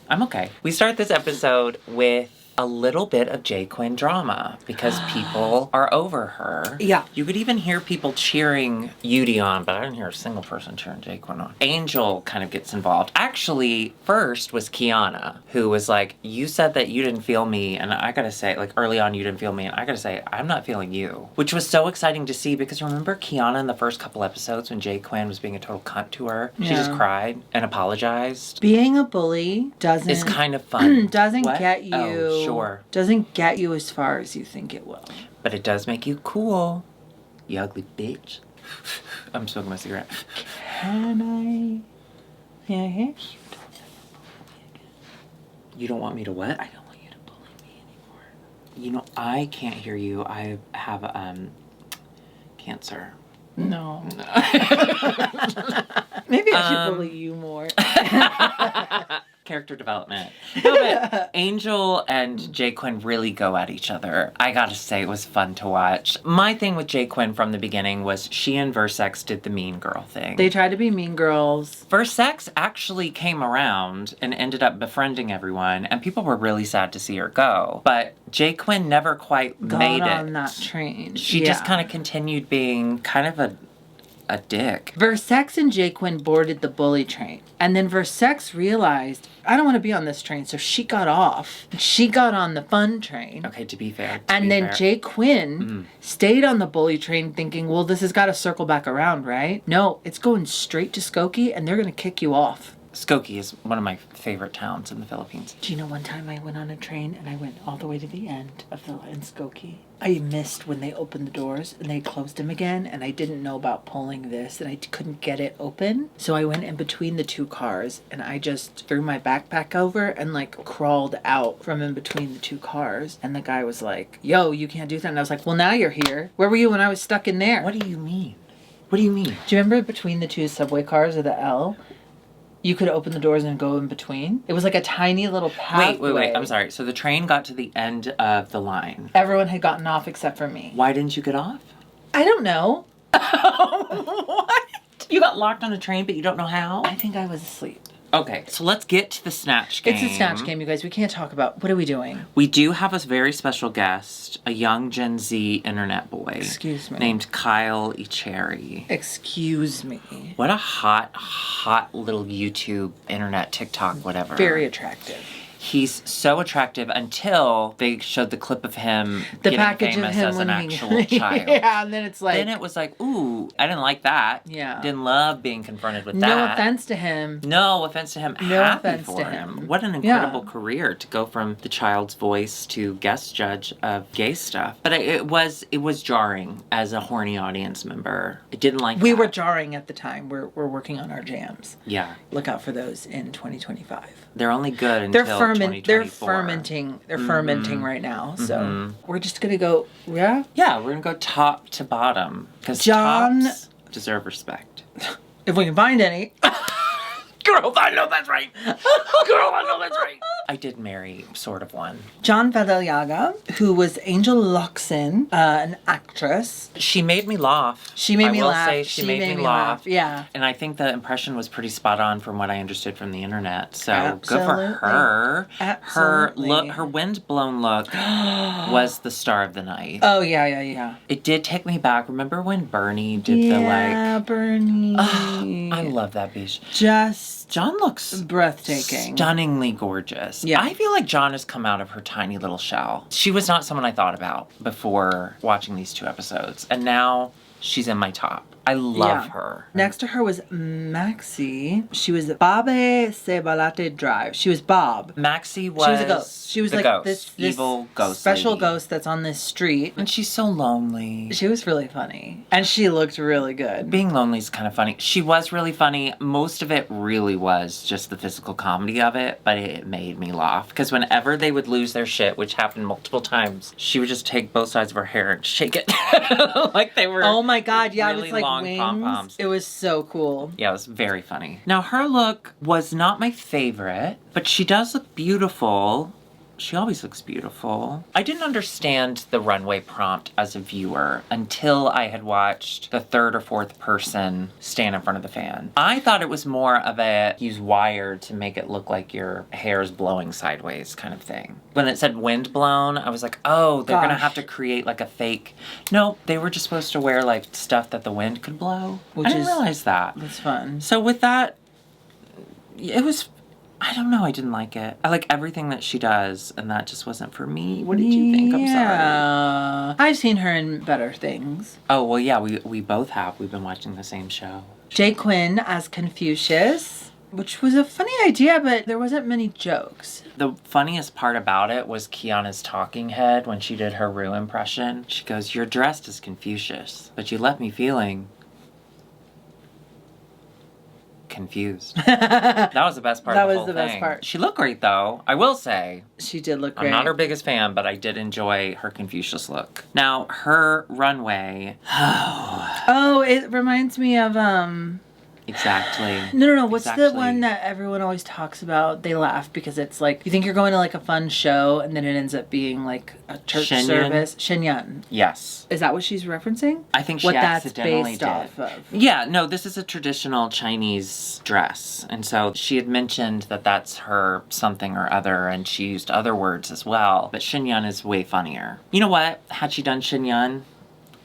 I'm okay. We start this episode with a little bit of J. Quinn drama because people are over her. Yeah. You could even hear people cheering Yudi on, but I didn't hear a single person cheering J. Quinn on. Angel kind of gets involved. Actually, first was Kiana, who was like, you said that you didn't feel me, and I gotta say, like, early on you didn't feel me, and I gotta say, I'm not feeling you. Which was so exciting to see because remember Kiana in the first couple episodes when J. Quinn was being a total cunt to her? She just cried and apologized. Being a bully doesn't... It's kind of fun. doesn't What? get you... Oh, sure. Doesn't get you as far as you think it will. But it does make you cool. You ugly bitch. I'm smoking my cigarette. Can I... Yeah, yeah. You don't want me to what? I don't want you to bully me anymore. You know, I can't hear you. I have cancer. No. Maybe I should bully you more. Character development. No, but Angel and J. Quinn really go at each other. I gotta say, it was fun to watch. My thing with J. Quinn from the beginning was she and Versex did the mean girl thing. They tried to be mean girls. Versex actually came around and ended up befriending everyone, and people were really sad to see her go. But J. Quinn never quite made it. On that train. She just kind of continued being kind of a dick. Versex and J. Quinn boarded the bully train. And then Versex realized, I don't want to be on this train. So she got off. She got on the fun train. Okay, to be fair. And then J. Quinn stayed on the bully train thinking, well, this has got to circle back around, right? No, it's going straight to Skokie and they're going to kick you off. Skokie is one of my favorite towns in the Philippines. Do you know one time I went on a train and I went all the way to the end of the line, Skokie? I missed when they opened the doors and they closed them again, and I didn't know about pulling this and I couldn't get it open. So I went in between the two cars and I just threw my backpack over and like crawled out from in between the two cars. And the guy was like, yo, you can't do that. And I was like, well, now you're here. Where were you when I was stuck in there? What do you mean? What do you mean? Do you remember between the two subway cars or the L? You could open the doors and go in between. It was like a tiny little pathway. Wait. I'm sorry. So the train got to the end of the line. Everyone had gotten off except for me. Why didn't you get off? I don't know. What? You got locked on a train, but you don't know how? I think I was asleep. Okay, so let's get to the Snatch Game. It's a Snatch Game, you guys. We can't talk about... What are we doing? We do have a very special guest, a young Gen Z internet boy. Excuse me. Named Kyle Icheri. Excuse me. What a hot little YouTube, internet, TikTok, whatever. Very attractive. He's so attractive until they showed the clip of him the getting package famous of him as an when actual child. Yeah, and then it's like... Then it was like, ooh, I didn't like that. Yeah. Didn't love being confronted with that. No offense to him. No offense to him. No Happy offense for to him. him. What an incredible career to go from the child's voice to guest judge of gay stuff. But it was jarring as a horny audience member. I didn't like We that. were jarring at the time. We're working on our jams. Yeah. Look out for those in 2025. They're only good until 2024. They're fermenting right now. So we're just gonna go. Yeah. Yeah, we're gonna go top to bottom because John tops deserve respect. If we can find any. Girl, I know that's right. Girl, I know that's right. I did marry sort of one. John Fadalyaga, who was Angel Luxon, an actress. She made me laugh. She made me laugh. I will say she made me laugh. Yeah. And I think the impression was pretty spot on from what I understood from the internet. So Absolutely. good for her. Absolutely. Her wind-blown look was the star of the night. Oh, yeah. It did take me back. Remember when Bernie did the like... Yeah, Bernie. I love that bitch. John looks breathtaking. Stunningly gorgeous. Yeah. I feel like John has come out of her tiny little shell. She was not someone I thought about before watching these 2 episodes. And now she's in my top. I love her. Next to her was Maxie. She was Babe Se Balate Drive. She was Bob. Maxie was... She was a ghost. She was like ghost. this evil ghost special lady. ghost that's on this street. And she's so lonely. She was really funny. And she looked really good. Being lonely is kind of funny. She was really funny. Most of it really was just the physical comedy of it, but it made me laugh. Because whenever they would lose their shit, which happened multiple times, she would just take both sides of her hair and shake it. Like they were... Oh my God, yeah, really it was like long wings. pom-poms. It was so cool. Yeah, it was very funny. Now, her look was not my favorite, but she does look beautiful She always looks beautiful. I didn't understand the runway prompt as a viewer until I had watched the third or fourth person stand in front of the fan. I thought it was more of a use wire to make it look like your hair's blowing sideways kind of thing. When it said wind blown, I was like, oh, they're gonna have to create like a fake. No, they were just supposed to wear like stuff that the wind could blow. I didn't realize that. That's fun. So with that, it was, I don't know, I didn't like it. I like everything that she does, and that just wasn't for me. What did you think? I'm sorry. I've seen her in better things. Oh, well, yeah, we both have. We've been watching the same show. Jay Quinn as Confucius, which was a funny idea, but there wasn't many jokes. The funniest part about it was Kiana's talking head when she did her Rue impression. She goes, "You're dressed as Confucius, but you left me feeling confused." That was the best part of the whole thing. That was the best part. She looked great, though. I will say. She did look great. I'm not her biggest fan, but I did enjoy her Confucius look. Now, her runway. Oh, it reminds me of, Exactly. No. What's the one that everyone always talks about? They laugh because it's like, you think you're going to like a fun show and then it ends up being like a church service. Shenyun. Yes. Is that what she's referencing? I think she accidentally did. Off of. Yeah, no, this is a traditional Chinese dress. And so she had mentioned that that's her something or other, and she used other words as well. But Shenyun is way funnier. You know what? Had she done Shenyun,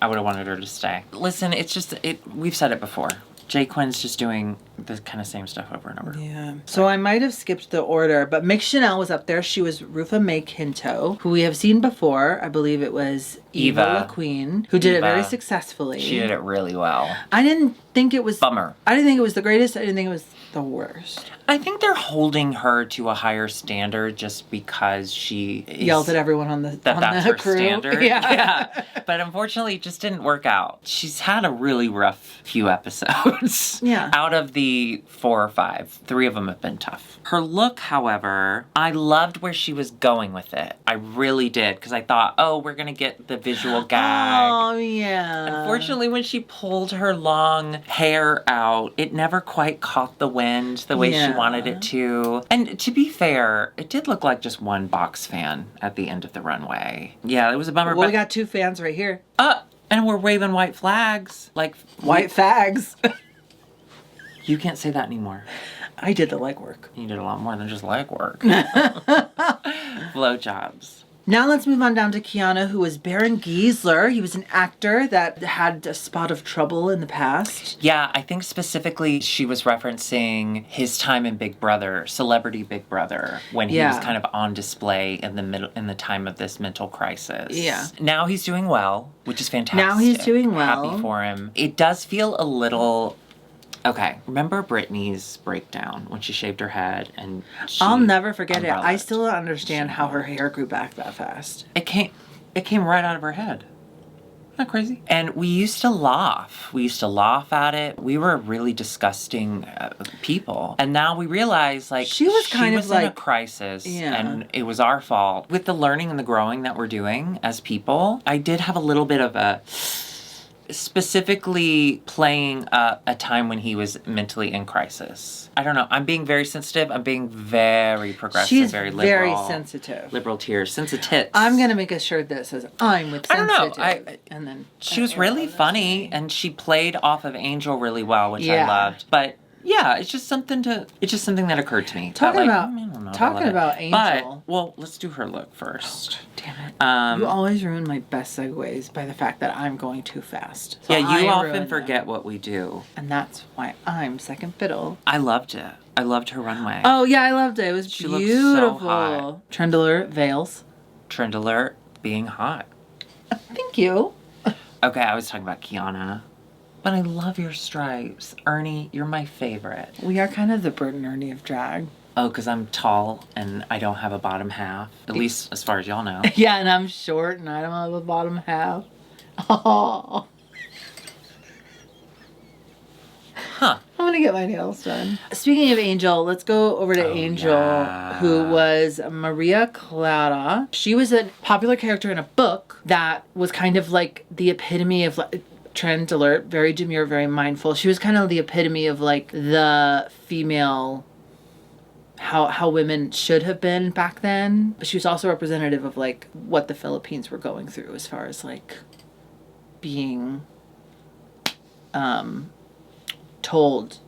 I would have wanted her to stay. Listen, it's just, we've said it before. Jay Quinn's just doing the kind of same stuff over and over. Yeah. So I might have skipped the order, but Mick Chanel was up there. She was Rufa Mae Kinto, who we have seen before. I believe it was Eva LaQueen, who did it very successfully. She did it really well. I didn't think it was... Bummer. I didn't think it was the greatest. I didn't think it was the worst. I think they're holding her to a higher standard just because she yelled at everyone on the that's her crew. Standard. Yeah. But unfortunately, it just didn't work out. She's had a really rough few episodes. Yeah. Out of the 4 or 5, 3 of them have been tough. Her look, however, I loved where she was going with it. I really did, because I thought, oh, we're going to get the visual gag. Oh, yeah. Unfortunately, when she pulled her long hair out, it never quite caught the wind the way she wanted it to. And to be fair, it did look like just one box fan at the end of the runway. Yeah, it was a bummer. Well, we got 2 fans right here. And we're waving white flags. Like white fags. You can't say that anymore. I did the legwork. You did a lot more than just legwork. Blowjobs. Now let's move on down to Kiana, who was Baron Giesler. He was an actor that had a spot of trouble in the past. Yeah, I think specifically she was referencing his time in Big Brother, Celebrity Big Brother, when he was kind of on display in the time of this mental crisis. Yeah. Now he's doing well, which is fantastic. Now he's doing well. Happy for him. It does feel a little... Okay, remember Britney's breakdown when she shaved her head and I'll never forget it. I still don't understand how her hair grew back that fast. It came right out of her head. Isn't that crazy? And we used to laugh. We used to laugh at it. We were really disgusting people. And now we realize, like, she was kind of in a crisis, and it was our fault. With the learning and the growing that we're doing as people, I did have a little bit of a... specifically playing a time when he was mentally in crisis. I don't know. I'm being very sensitive. I'm being very progressive, She's very liberal. Very sensitive. Liberal tears. Sensitive. I'm going to make a shirt that says, I'm with sensitive. I don't know. And then she was really funny, and she played off of Angel really well, which I loved. But yeah, it's just something that occurred to me. Talking about Angel. But, well, let's do her look first. Damn it. You always ruin my best segues by the fact that I'm going too fast. So yeah, you often forget what we do. And that's why I'm second fiddle. I loved it. I loved her runway. Oh, yeah, I loved it. It was beautiful. Looked so hot. Trend alert, veils. Trend alert, being hot. Thank you. Okay, I was talking about Kiana. But I love your stripes. Ernie, you're my favorite. We are kind of the Bert and Ernie of drag. Oh, because I'm tall and I don't have a bottom half. At least as far as y'all know. Yeah, and I'm short and I don't have a bottom half. Oh. Huh. I'm going to get my nails done. Speaking of Angel, let's go over to Angel, who was Maria Clara. She was a popular character in a book that was kind of like the epitome of... Trend alert, very demure, very mindful. She was kind of the epitome of like the female how women should have been back then. But she was also representative of like what the Philippines were going through as far as like being told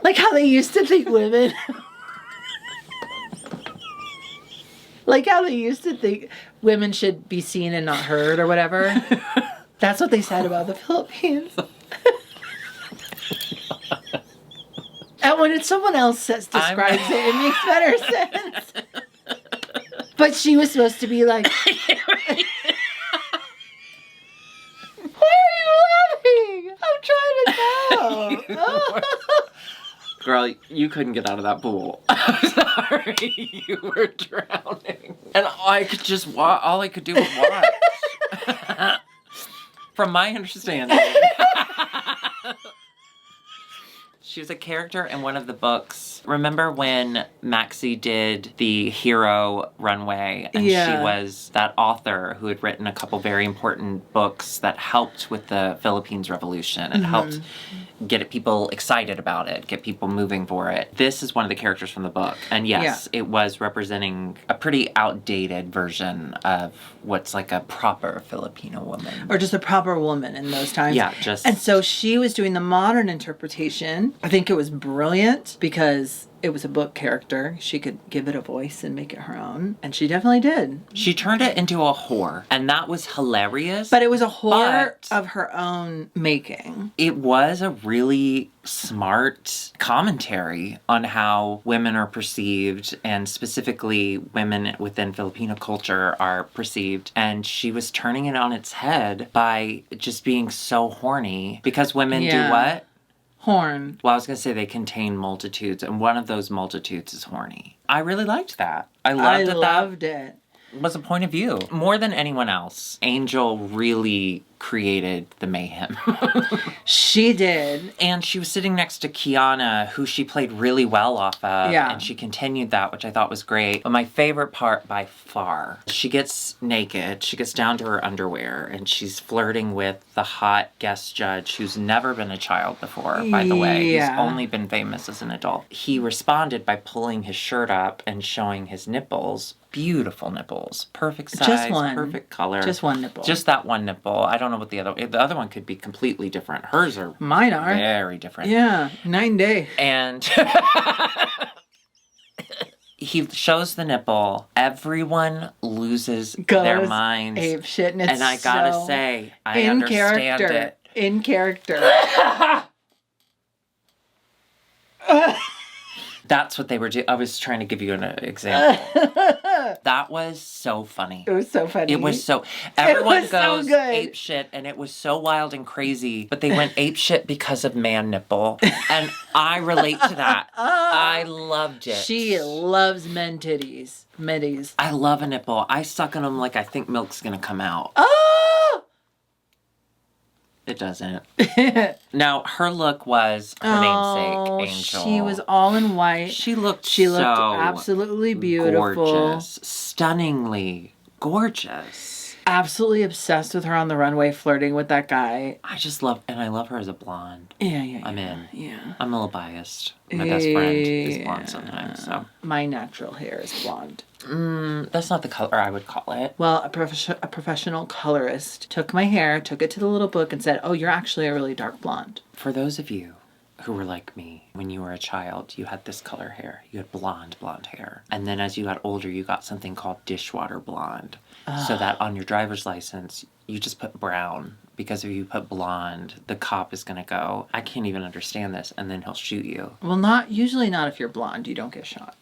like how they used to think women like how they used to think women should be seen and not heard or whatever. That's what they said about the Philippines. And when it's someone else that describes it makes better sense. But she was supposed to be like, why are you laughing? I'm trying to know. Girl, you couldn't get out of that pool. I'm sorry. You were drowning. And I could just watch. All I could do was watch. From my understanding. She was a character in one of the books. Remember when Maxie did the hero runway and she was that author who had written a couple very important books that helped with the Philippines Revolution and helped get people excited about it, get people moving for it. This is one of the characters from the book. And yes, it was representing a pretty outdated version of what's like a proper Filipino woman. Or just a proper woman in those times. Yeah, just... And so she was doing the modern interpretation. I think it was brilliant because it was a book character. She could give it a voice and make it her own. And she definitely did. She turned it into a whore. And that was hilarious. But it was a whore of her own making. It was a really smart commentary on how women are perceived and specifically women within Filipino culture are perceived. And she was turning it on its head by just being so horny because women do what? Horn. Well, I was going to say they contain multitudes, and one of those multitudes is horny. I really liked that. I loved it. Was a point of view. More than anyone else, Angel really created the mayhem. She did. And she was sitting next to Kiana, who she played really well off of. Yeah. And she continued that, which I thought was great. But my favorite part by far, she gets naked, she gets down to her underwear, and she's flirting with the hot guest judge who's never been a child before, by the way. He's only been famous as an adult. He responded by pulling his shirt up and showing his nipples. Beautiful nipples. Perfect size, just one. Perfect color. Just one nipple. Just that one nipple. I don't know what the other one could be completely different. Hers are mine are very different. Yeah, 9 day. And he shows the nipple. Everyone loses their minds. Ape shit, and I gotta say, I understand it. In character. That's what they were doing. I was trying to give you an example. That was so funny. It was so funny. It was so... Everyone goes ape shit, and it was so wild and crazy, but they went ape shit because of man nipple. And I relate to that. I loved it. She loves men titties. Middies. I love a nipple. I suck on them like I think milk's gonna come out. Oh! It doesn't. Now, her look was her namesake, Angel. She was all in white. She looked absolutely beautiful. Gorgeous. Stunningly gorgeous. Absolutely obsessed with her on the runway flirting with that guy. I love her as a blonde. Yeah. I'm in. Yeah. I'm a little biased. My best friend is blonde sometimes, so. My natural hair is blonde. That's not the color I would call it. Well, a professional colorist took my hair, took it to the little book and said, oh, you're actually a really dark blonde. For those of you who were like me, when you were a child, you had this color hair. You had blonde hair. And then as you got older, you got something called dishwater blonde. So that on your driver's license, you just put brown. Because if you put blonde, the cop is going to go, I can't even understand this. And then he'll shoot you. Well, usually not if you're blonde. You don't get shot.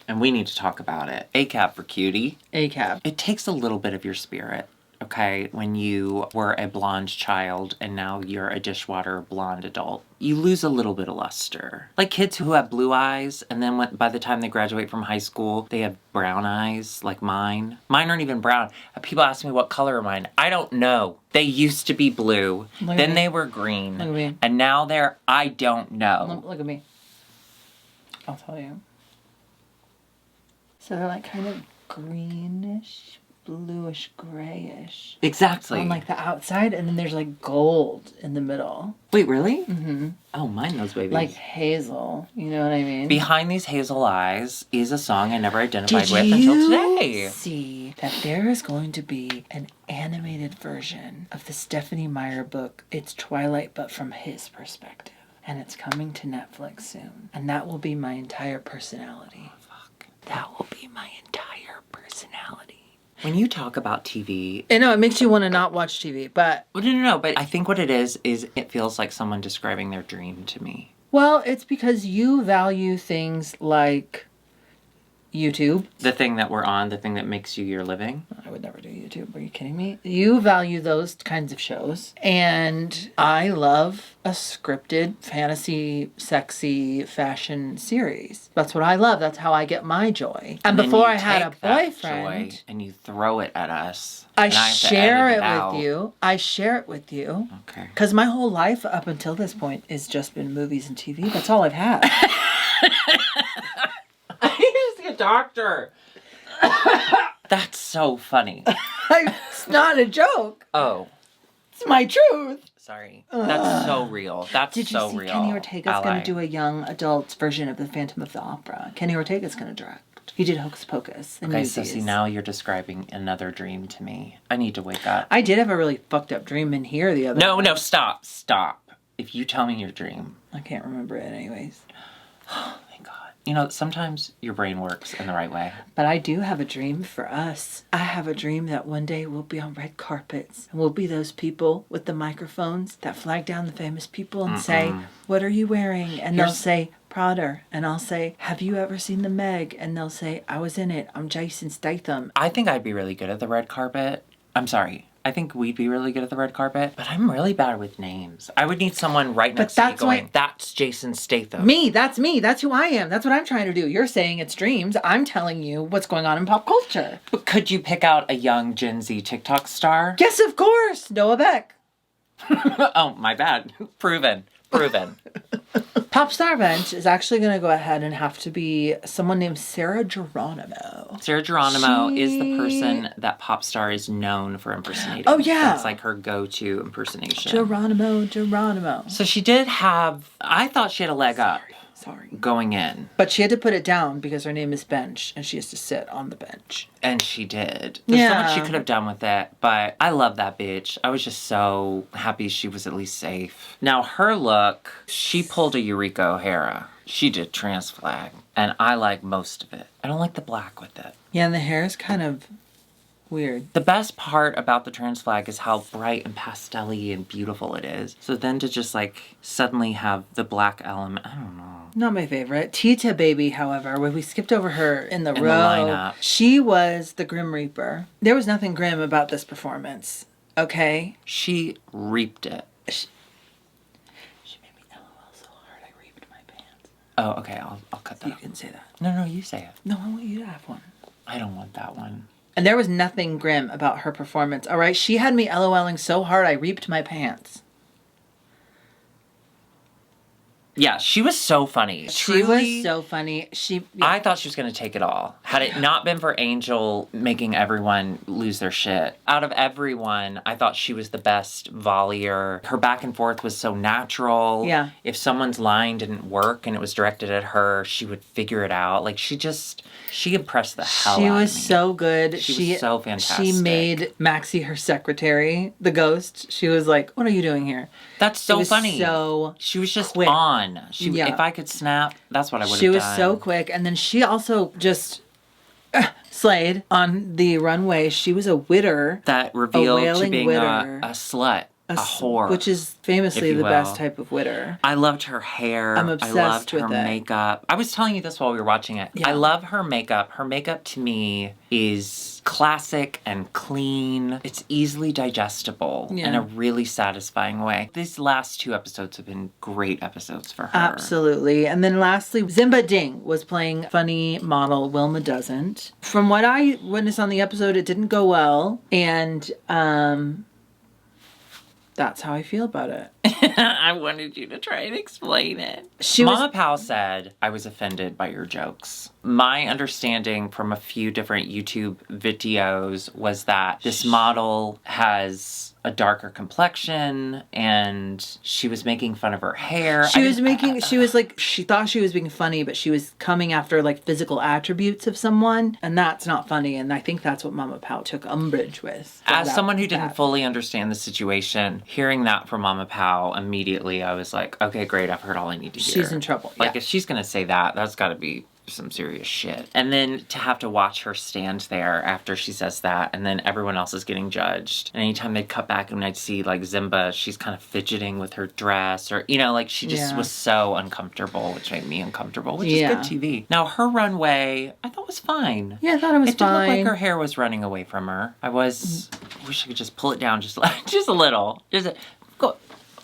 And we need to talk about it. ACAB for cutie. ACAB. It takes a little bit of your spirit, okay? When you were a blonde child and now you're a dishwater blonde adult, you lose a little bit of luster. Like kids who have blue eyes and then by the time they graduate from high school, they have brown eyes like mine. Mine aren't even brown. People ask me what color are mine. I don't know. They used to be blue. Then they were green. Look at me. And now I don't know. Look at me. I'll tell you. So they're like kind of greenish bluish grayish Exactly. on like the outside, and then there's like gold in the middle. Wait, really? Mm-hmm. Oh, mine knows babies. Like hazel, you know what I mean? Behind These Hazel Eyes is a song I never identified with until today. See that there is going to be an animated version of the Stephanie Meyer book, It's Twilight, but from his perspective. And it's coming to Netflix soon. And that will be my entire personality. Oh, fuck. That will be my entire personality. When you talk about TV... I know, it makes you want to not watch TV, but... Well, no, but I think what it is it feels like someone describing their dream to me. Well, it's because you value things like YouTube. The thing that we're on, the thing that makes you your living. I would never do YouTube. Are you kidding me? You value those kinds of shows. And I love a scripted, fantasy, sexy fashion series. That's what I love. That's how I get my joy. And before I had a boyfriend... Joy and you throw it at us. I share it with you. I share it with you. Okay. Because my whole life up until this point has just been movies and TV. That's all I've had. I used to be a doctor. That's so funny. It's not a joke. Oh. It's my truth. Sorry. That's so real. That's Did you so see real. Kenny Ortega's going to do a young adult version of the Phantom of the Opera? Kenny Ortega's going to direct. He did Hocus Pocus. Okay, so see, now you're describing another dream to me. I need to wake up. I did have a really fucked up dream in here the other No, stop. If you tell me your dream. I can't remember it anyways. Oh, thank God. You know, sometimes your brain works in the right way. But I do have a dream for us. I have a dream that one day we'll be on red carpets and we'll be those people with the microphones that flag down the famous people and say, "What are you wearing?" And they'll say, "Prodder." And I'll say, "Have you ever seen The Meg?" And they'll say, "I was in it. I'm Jason Statham." I think I'd be really good at the red carpet. I'm sorry. I think we'd be really good at the red carpet, but I'm really bad with names. I would need someone right next to me going, "That's Jason Statham." That's me. That's who I am. That's what I'm trying to do. You're saying it's dreams. I'm telling you what's going on in pop culture. But could you pick out a young Gen Z TikTok star? Yes, of course. Noah Beck. Oh, my bad. Proven. Pop Star Bench is actually going to go ahead and have to be someone named Sarah Geronimo. Sarah Geronimo is the person that Pop Star is known for impersonating. Oh, yeah. That's like her go-to impersonation. Geronimo. So she did have, I thought she had a leg up. Sorry. Going in. But she had to put it down because her name is Bench and she has to sit on the bench. And she did. There's so much she could have done with it, but I love that bitch. I was just so happy she was at least safe. Now, her look, she pulled a Eureka O'Hara. She did trans flag, and I like most of it. I don't like the black with it. Yeah, and the hair is kind of weird. The best part about the trans flag is how bright and pastel-y and beautiful it is. So then to just like suddenly have the black element, I don't know. Not my favorite. Tita Baby, however, when we skipped over her in the row, lineup. She was the Grim Reaper. There was nothing grim about this performance, okay? She reaped it. She made me LOL so hard I reaped my pants. Oh, okay, I'll cut that You out. can say that. No, you say it. No, I want you to have one. I don't want that one. And there was nothing grim about her performance, all right? She had me LOLing so hard I reaped my pants. Yeah, she was so funny. She was so funny. I thought she was going to take it all. Had it not been for Angel making everyone lose their shit. Out of everyone, I thought she was the best volleyer. Her back and forth was so natural. Yeah. If someone's line didn't work and it was directed at her, she would figure it out. Like, she impressed the hell out of me. She was so good. She was so fantastic. She made Maxie her secretary, the ghost. She was like, "What are you doing here?" That's so funny. She was just quick. On. If I could snap, that's what I would have done. She was so quick. And then she also just slayed on the runway. She was a widder. That revealed to being a slut. A whore. Which is famously the best type of widder. I loved her hair. I'm obsessed I loved with her it. makeup. I was telling you this while we were watching it. Yeah. I love her makeup. Her makeup to me is classic and clean. It's easily digestible in a really satisfying way. These last 2 episodes have been great episodes for her. Absolutely. And then lastly, Zimba Ding was playing funny model Wilma Doesn't. From what I witnessed on the episode, it didn't go well. And that's how I feel about it. I wanted you to try and explain it. Mama Pal said, "I was offended by your jokes." my understanding from a few different YouTube videos was that this model has a darker complexion and she was making fun of her hair. She thought she was being funny, but she was coming after like physical attributes of someone, and that's not funny, and I think that's what Mama Pao took umbrage with. As someone who didn't fully understand the situation, hearing that from Mama Pao, immediately I was like, okay, great, I've heard all I need to hear. She's in trouble. Like, if she's gonna say that, that's gotta be some serious shit. And then to have to watch her stand there after she says that, and then everyone else is getting judged. And anytime they'd cut back and I'd see like Zimba, she's kind of fidgeting with her dress, or, you know, like she just was so uncomfortable, which made me uncomfortable, which is good TV. Now, her runway, I thought was fine. Yeah, I thought it was fine. It didn't look like her hair was running away from her. I wish I could just pull it down just a little.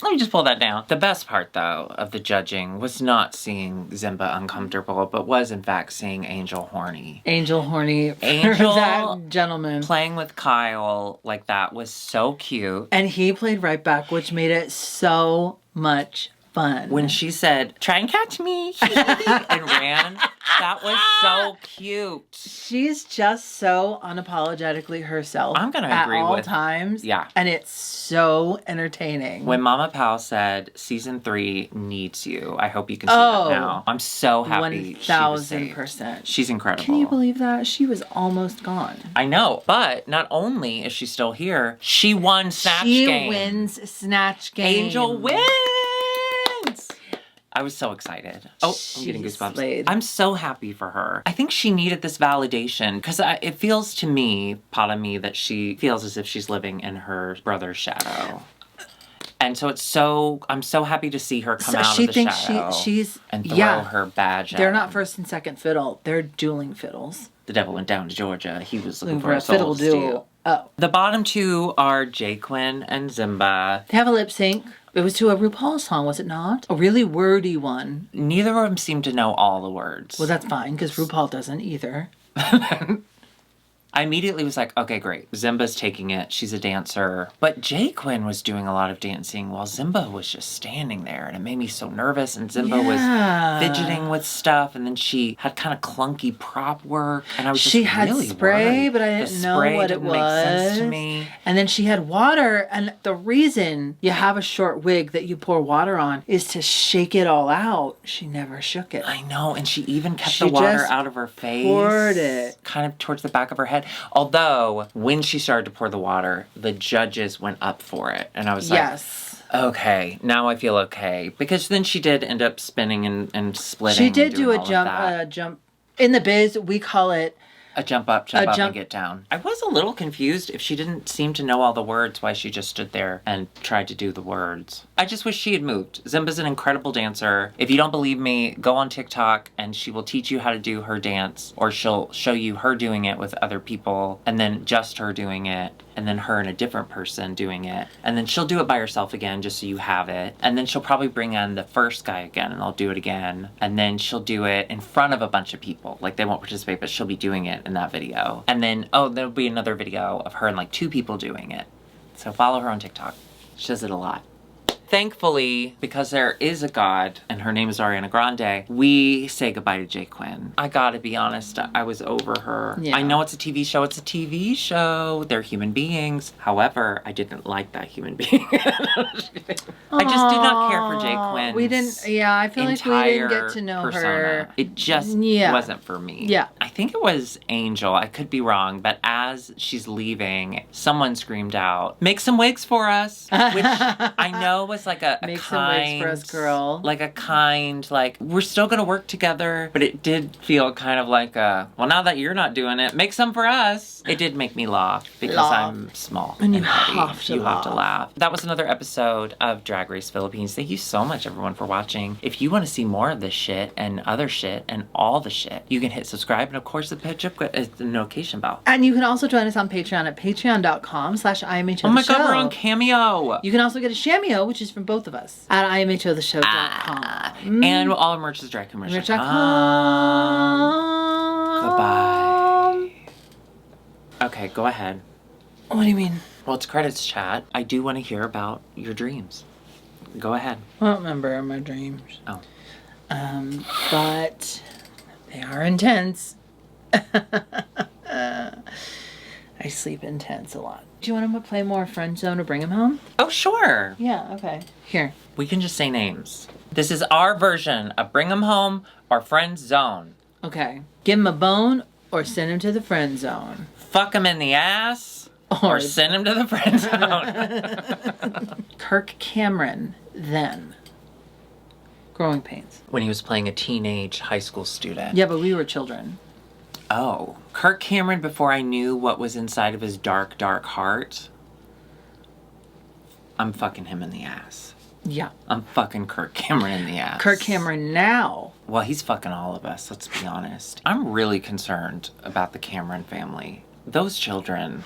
Let me just pull that down. The best part, though, of the judging was not seeing Zimba uncomfortable, but was, in fact, seeing Angel horny. Angel that gentleman. Playing with Kyle like that was so cute. And he played right back, which made it so much fun. When she said, try and catch me, and ran, that was so cute. She's just so unapologetically herself. I'm going to agree at all times. Yeah. And it's so entertaining. When Mama Pao said, season 3 needs you, I hope you can see that now. I'm so happy 1,000%. She's incredible. Can you believe that? She was almost gone. I know. But not only is she still here, she won Snatch Game. She wins Snatch Game. Angel wins! I was so excited. Oh, I'm getting goosebumps. Slayed. I'm so happy for her. I think she needed this validation because it feels to me, part of me, that she feels as if she's living in her brother's shadow. And so I'm so happy to see her come out of the shadow she's and throw her badge at They're not first and second fiddle. They're dueling fiddles. The devil went down to Georgia. He was looking for a fiddle soul steal. Oh. The bottom two are Jaquin and Zimba. They have a lip sync. It was to a RuPaul song, was it not? A really wordy one. Neither of them seem to know all the words. Well, that's fine, because RuPaul doesn't either. I immediately was like, okay, great. Zimba's taking it. She's a dancer. But Jaquin was doing a lot of dancing while Zimba was just standing there. And it made me so nervous. And Zimba was fidgeting with stuff. And then she had kind of clunky prop work. And I was just really spray, worried. but I didn't know what it was. Make sense to me. And then she had water. And the reason you have a short wig that you pour water on is to shake it all out. She never shook it. I know. And she even kept the water out of her face. Poured it. Kind of towards the back of her head. Although, when she started to pour the water, the judges went up for it. And I was like, okay, now I feel okay. Because then she did end up spinning and splitting. She did do a jump. In the biz, we call it a jump up, and get down. I was a little confused if she didn't seem to know all the words, why she just stood there and tried to do the words. I just wish she had moved. Zimba's an incredible dancer. If you don't believe me, go on TikTok and she will teach you how to do her dance, or she'll show you her doing it with other people, and then just her doing it, and then her and a different person doing it, and then she'll do it by herself again just so you have it, and then she'll probably bring in the first guy again and they'll do it again, and then she'll do it in front of a bunch of people. Like, they won't participate, but she'll be doing it in that video. And then, there'll be another video of her and like 2 people doing it. So follow her on TikTok. She does it a lot. Thankfully, because there is a God, and her name is Ariana Grande, we say goodbye to Jaquin. I gotta be honest, I was over her. Yeah. I know it's a TV show. It's a TV show. They're human beings. However, I didn't like that human being. I just did not care for Jaquin. We didn't, I feel like we didn't get to know her. It just wasn't for me. Yeah. I think it was Angel. I could be wrong, but as she's leaving, someone screamed out, "Make some wigs for us," which I know was like a Make kind, some wigs for us, girl. Like a kind, like, we're still gonna work together, but it did feel kind of like a, well, now that you're not doing it, make some for us. It did make me laugh because I'm small and you heavy. have to laugh. That was another episode of Drag Race Philippines. Thank you so much, everyone, for watching. If you want to see more of this shit and other shit and all the shit, you can hit subscribe and, of course, the notification bell. And you can also join us on Patreon at patreon.com/IMHO. Oh my God, we're on Cameo. You can also get a Shameo, which is from both of us, at IMHOtheshow.com. And all our merch is dragcommercial.com. Goodbye. Okay, go ahead. What do you mean? Well, it's credits chat. I do want to hear about your dreams. Go ahead. I don't remember my dreams. Oh. But They are intense. I sleep intense a lot. Do you want him to play more friend zone or bring him home? Oh, sure. Yeah, okay. Here. We can just say names. This is our version of bring him home or friend zone. Okay. Give him a bone or send him to the friend zone. Fuck him in the ass or send him to the friend zone. Kirk Cameron, then. Growing pains. When he was playing a teenage high school student. Yeah, but we were children. Oh. Kirk Cameron before I knew what was inside of his dark, dark heart. I'm fucking him in the ass. Yeah. I'm fucking Kirk Cameron in the ass. Kirk Cameron now. Well, he's fucking all of us, let's be honest. I'm really concerned about the Cameron family. Those children.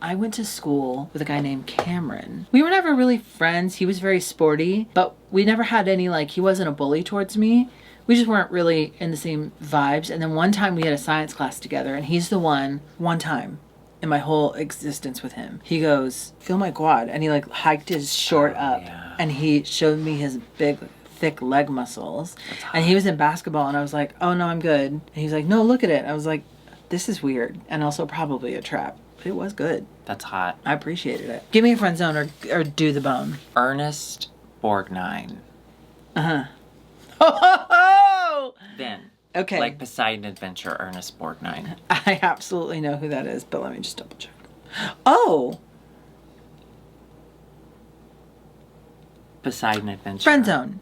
I went to school with a guy named Cameron. We were never really friends. He was very sporty, but we never had any, like, he wasn't a bully towards me. We just weren't really in the same vibes. And then one time we had a science class together, and he's the one time in my whole existence with him. He goes, feel my quad. And he like hiked his short up and he showed me his big, thick leg muscles. And he was in basketball and I was like, oh no, I'm good. And he's like, no, look at it. I was like, this is weird. And also probably a trap. But it was good. That's hot. I appreciated it. Give me a friend zone or do the bone. Ernest Borgnine. Uh-huh. Oh! Then. Okay. Like Poseidon Adventure, Ernest Borgnine. I absolutely know who that is, but let me just double check. Oh! Poseidon Adventure. Friend zone.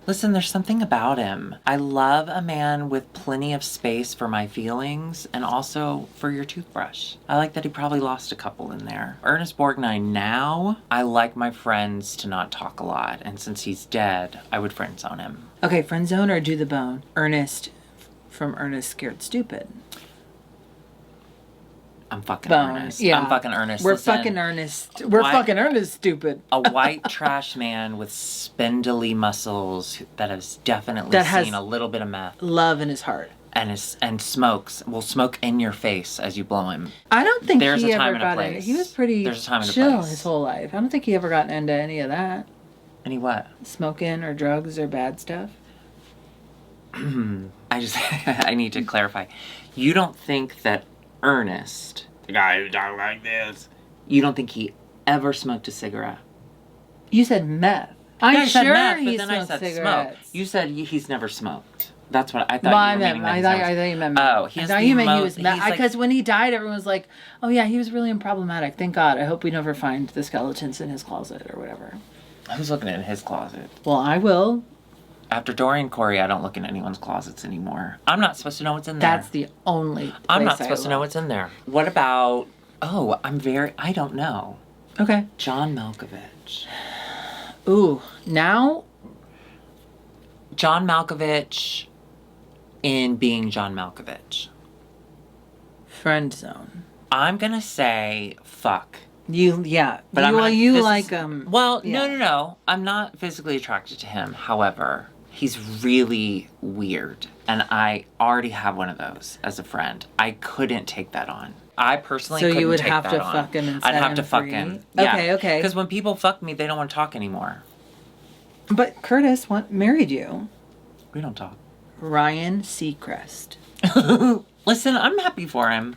Listen, there's something about him. I love a man with plenty of space for my feelings and also for your toothbrush. I like that he probably lost a couple in there. Ernest Borgnine now, I like my friends to not talk a lot. And since he's dead, I would friend zone him. Okay, friend zone or do the bone? Ernest from Ernest Scared Stupid. I'm fucking Bone. Ernest. Yeah. I'm fucking Ernest. We're Listen, fucking Ernest. We're Why- fucking Ernest Stupid. a white trash man with spindly muscles that has definitely That has- seen a little bit of meth Love in his heart. and smokes. Will smoke in your face as you blow him. I don't think There's he a time ever and a got place. into. He was pretty There's a time and a chill place. his whole life. I don't think he ever got into any of that. Any what? Smoking or drugs or bad stuff. I need to clarify. You don't think that Ernest, the guy who talked like this, you don't think he ever smoked a cigarette? You said meth. I'm Yeah, I said sure meth, he but then I smoked said cigarettes. smoke. You said he's never smoked. That's what I thought Well, I you were meaning. thought you meant meth. Oh, I thought you meant he was meth. Because when he died, everyone was like, "Oh yeah, he was really unproblematic. Thank God. I hope we never find the skeletons in his closet or whatever." Who's looking in his closet? Well, I will. After Dory and Corey, I don't look in anyone's closets anymore. I'm not supposed to know what's in there. That's the only place I'm not I supposed to know look. what's in there. What about, I don't know. Okay. John Malkovich. Ooh, now John Malkovich in being John Malkovich. friend zone. I'm gonna say fuck. But This like is- Well, yeah. no. I'm not physically attracted to him. However, he's really weird. And I already have one of those as a friend. I couldn't take that on. I personally So you couldn't would take have that to on. fuck him and I'd set have him to fuck free? him. Okay. Because when people fuck me, they don't want to talk anymore. But Curtis married you. We don't talk. Ryan Seacrest. Listen, I'm happy for him.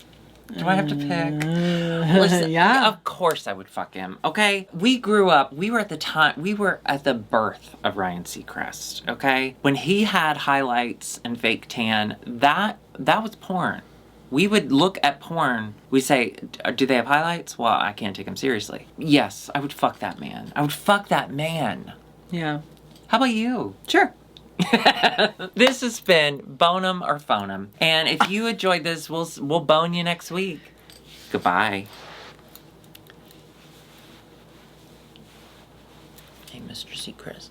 Do I have to pick? Listen, Yeah. Of course I would fuck him. Okay? We grew up, we were at the birth of Ryan Seacrest, okay? When he had highlights and fake tan, that was porn. We would look at porn, we'd say, do they have highlights? Well, I can't take him seriously. Yes, I would fuck that man. I would fuck that man. Yeah. How about you? Sure. This has been Bone 'em or Phone 'em. And if you enjoyed this, we'll bone you next week. Goodbye. Hey, Mr. Seacrest.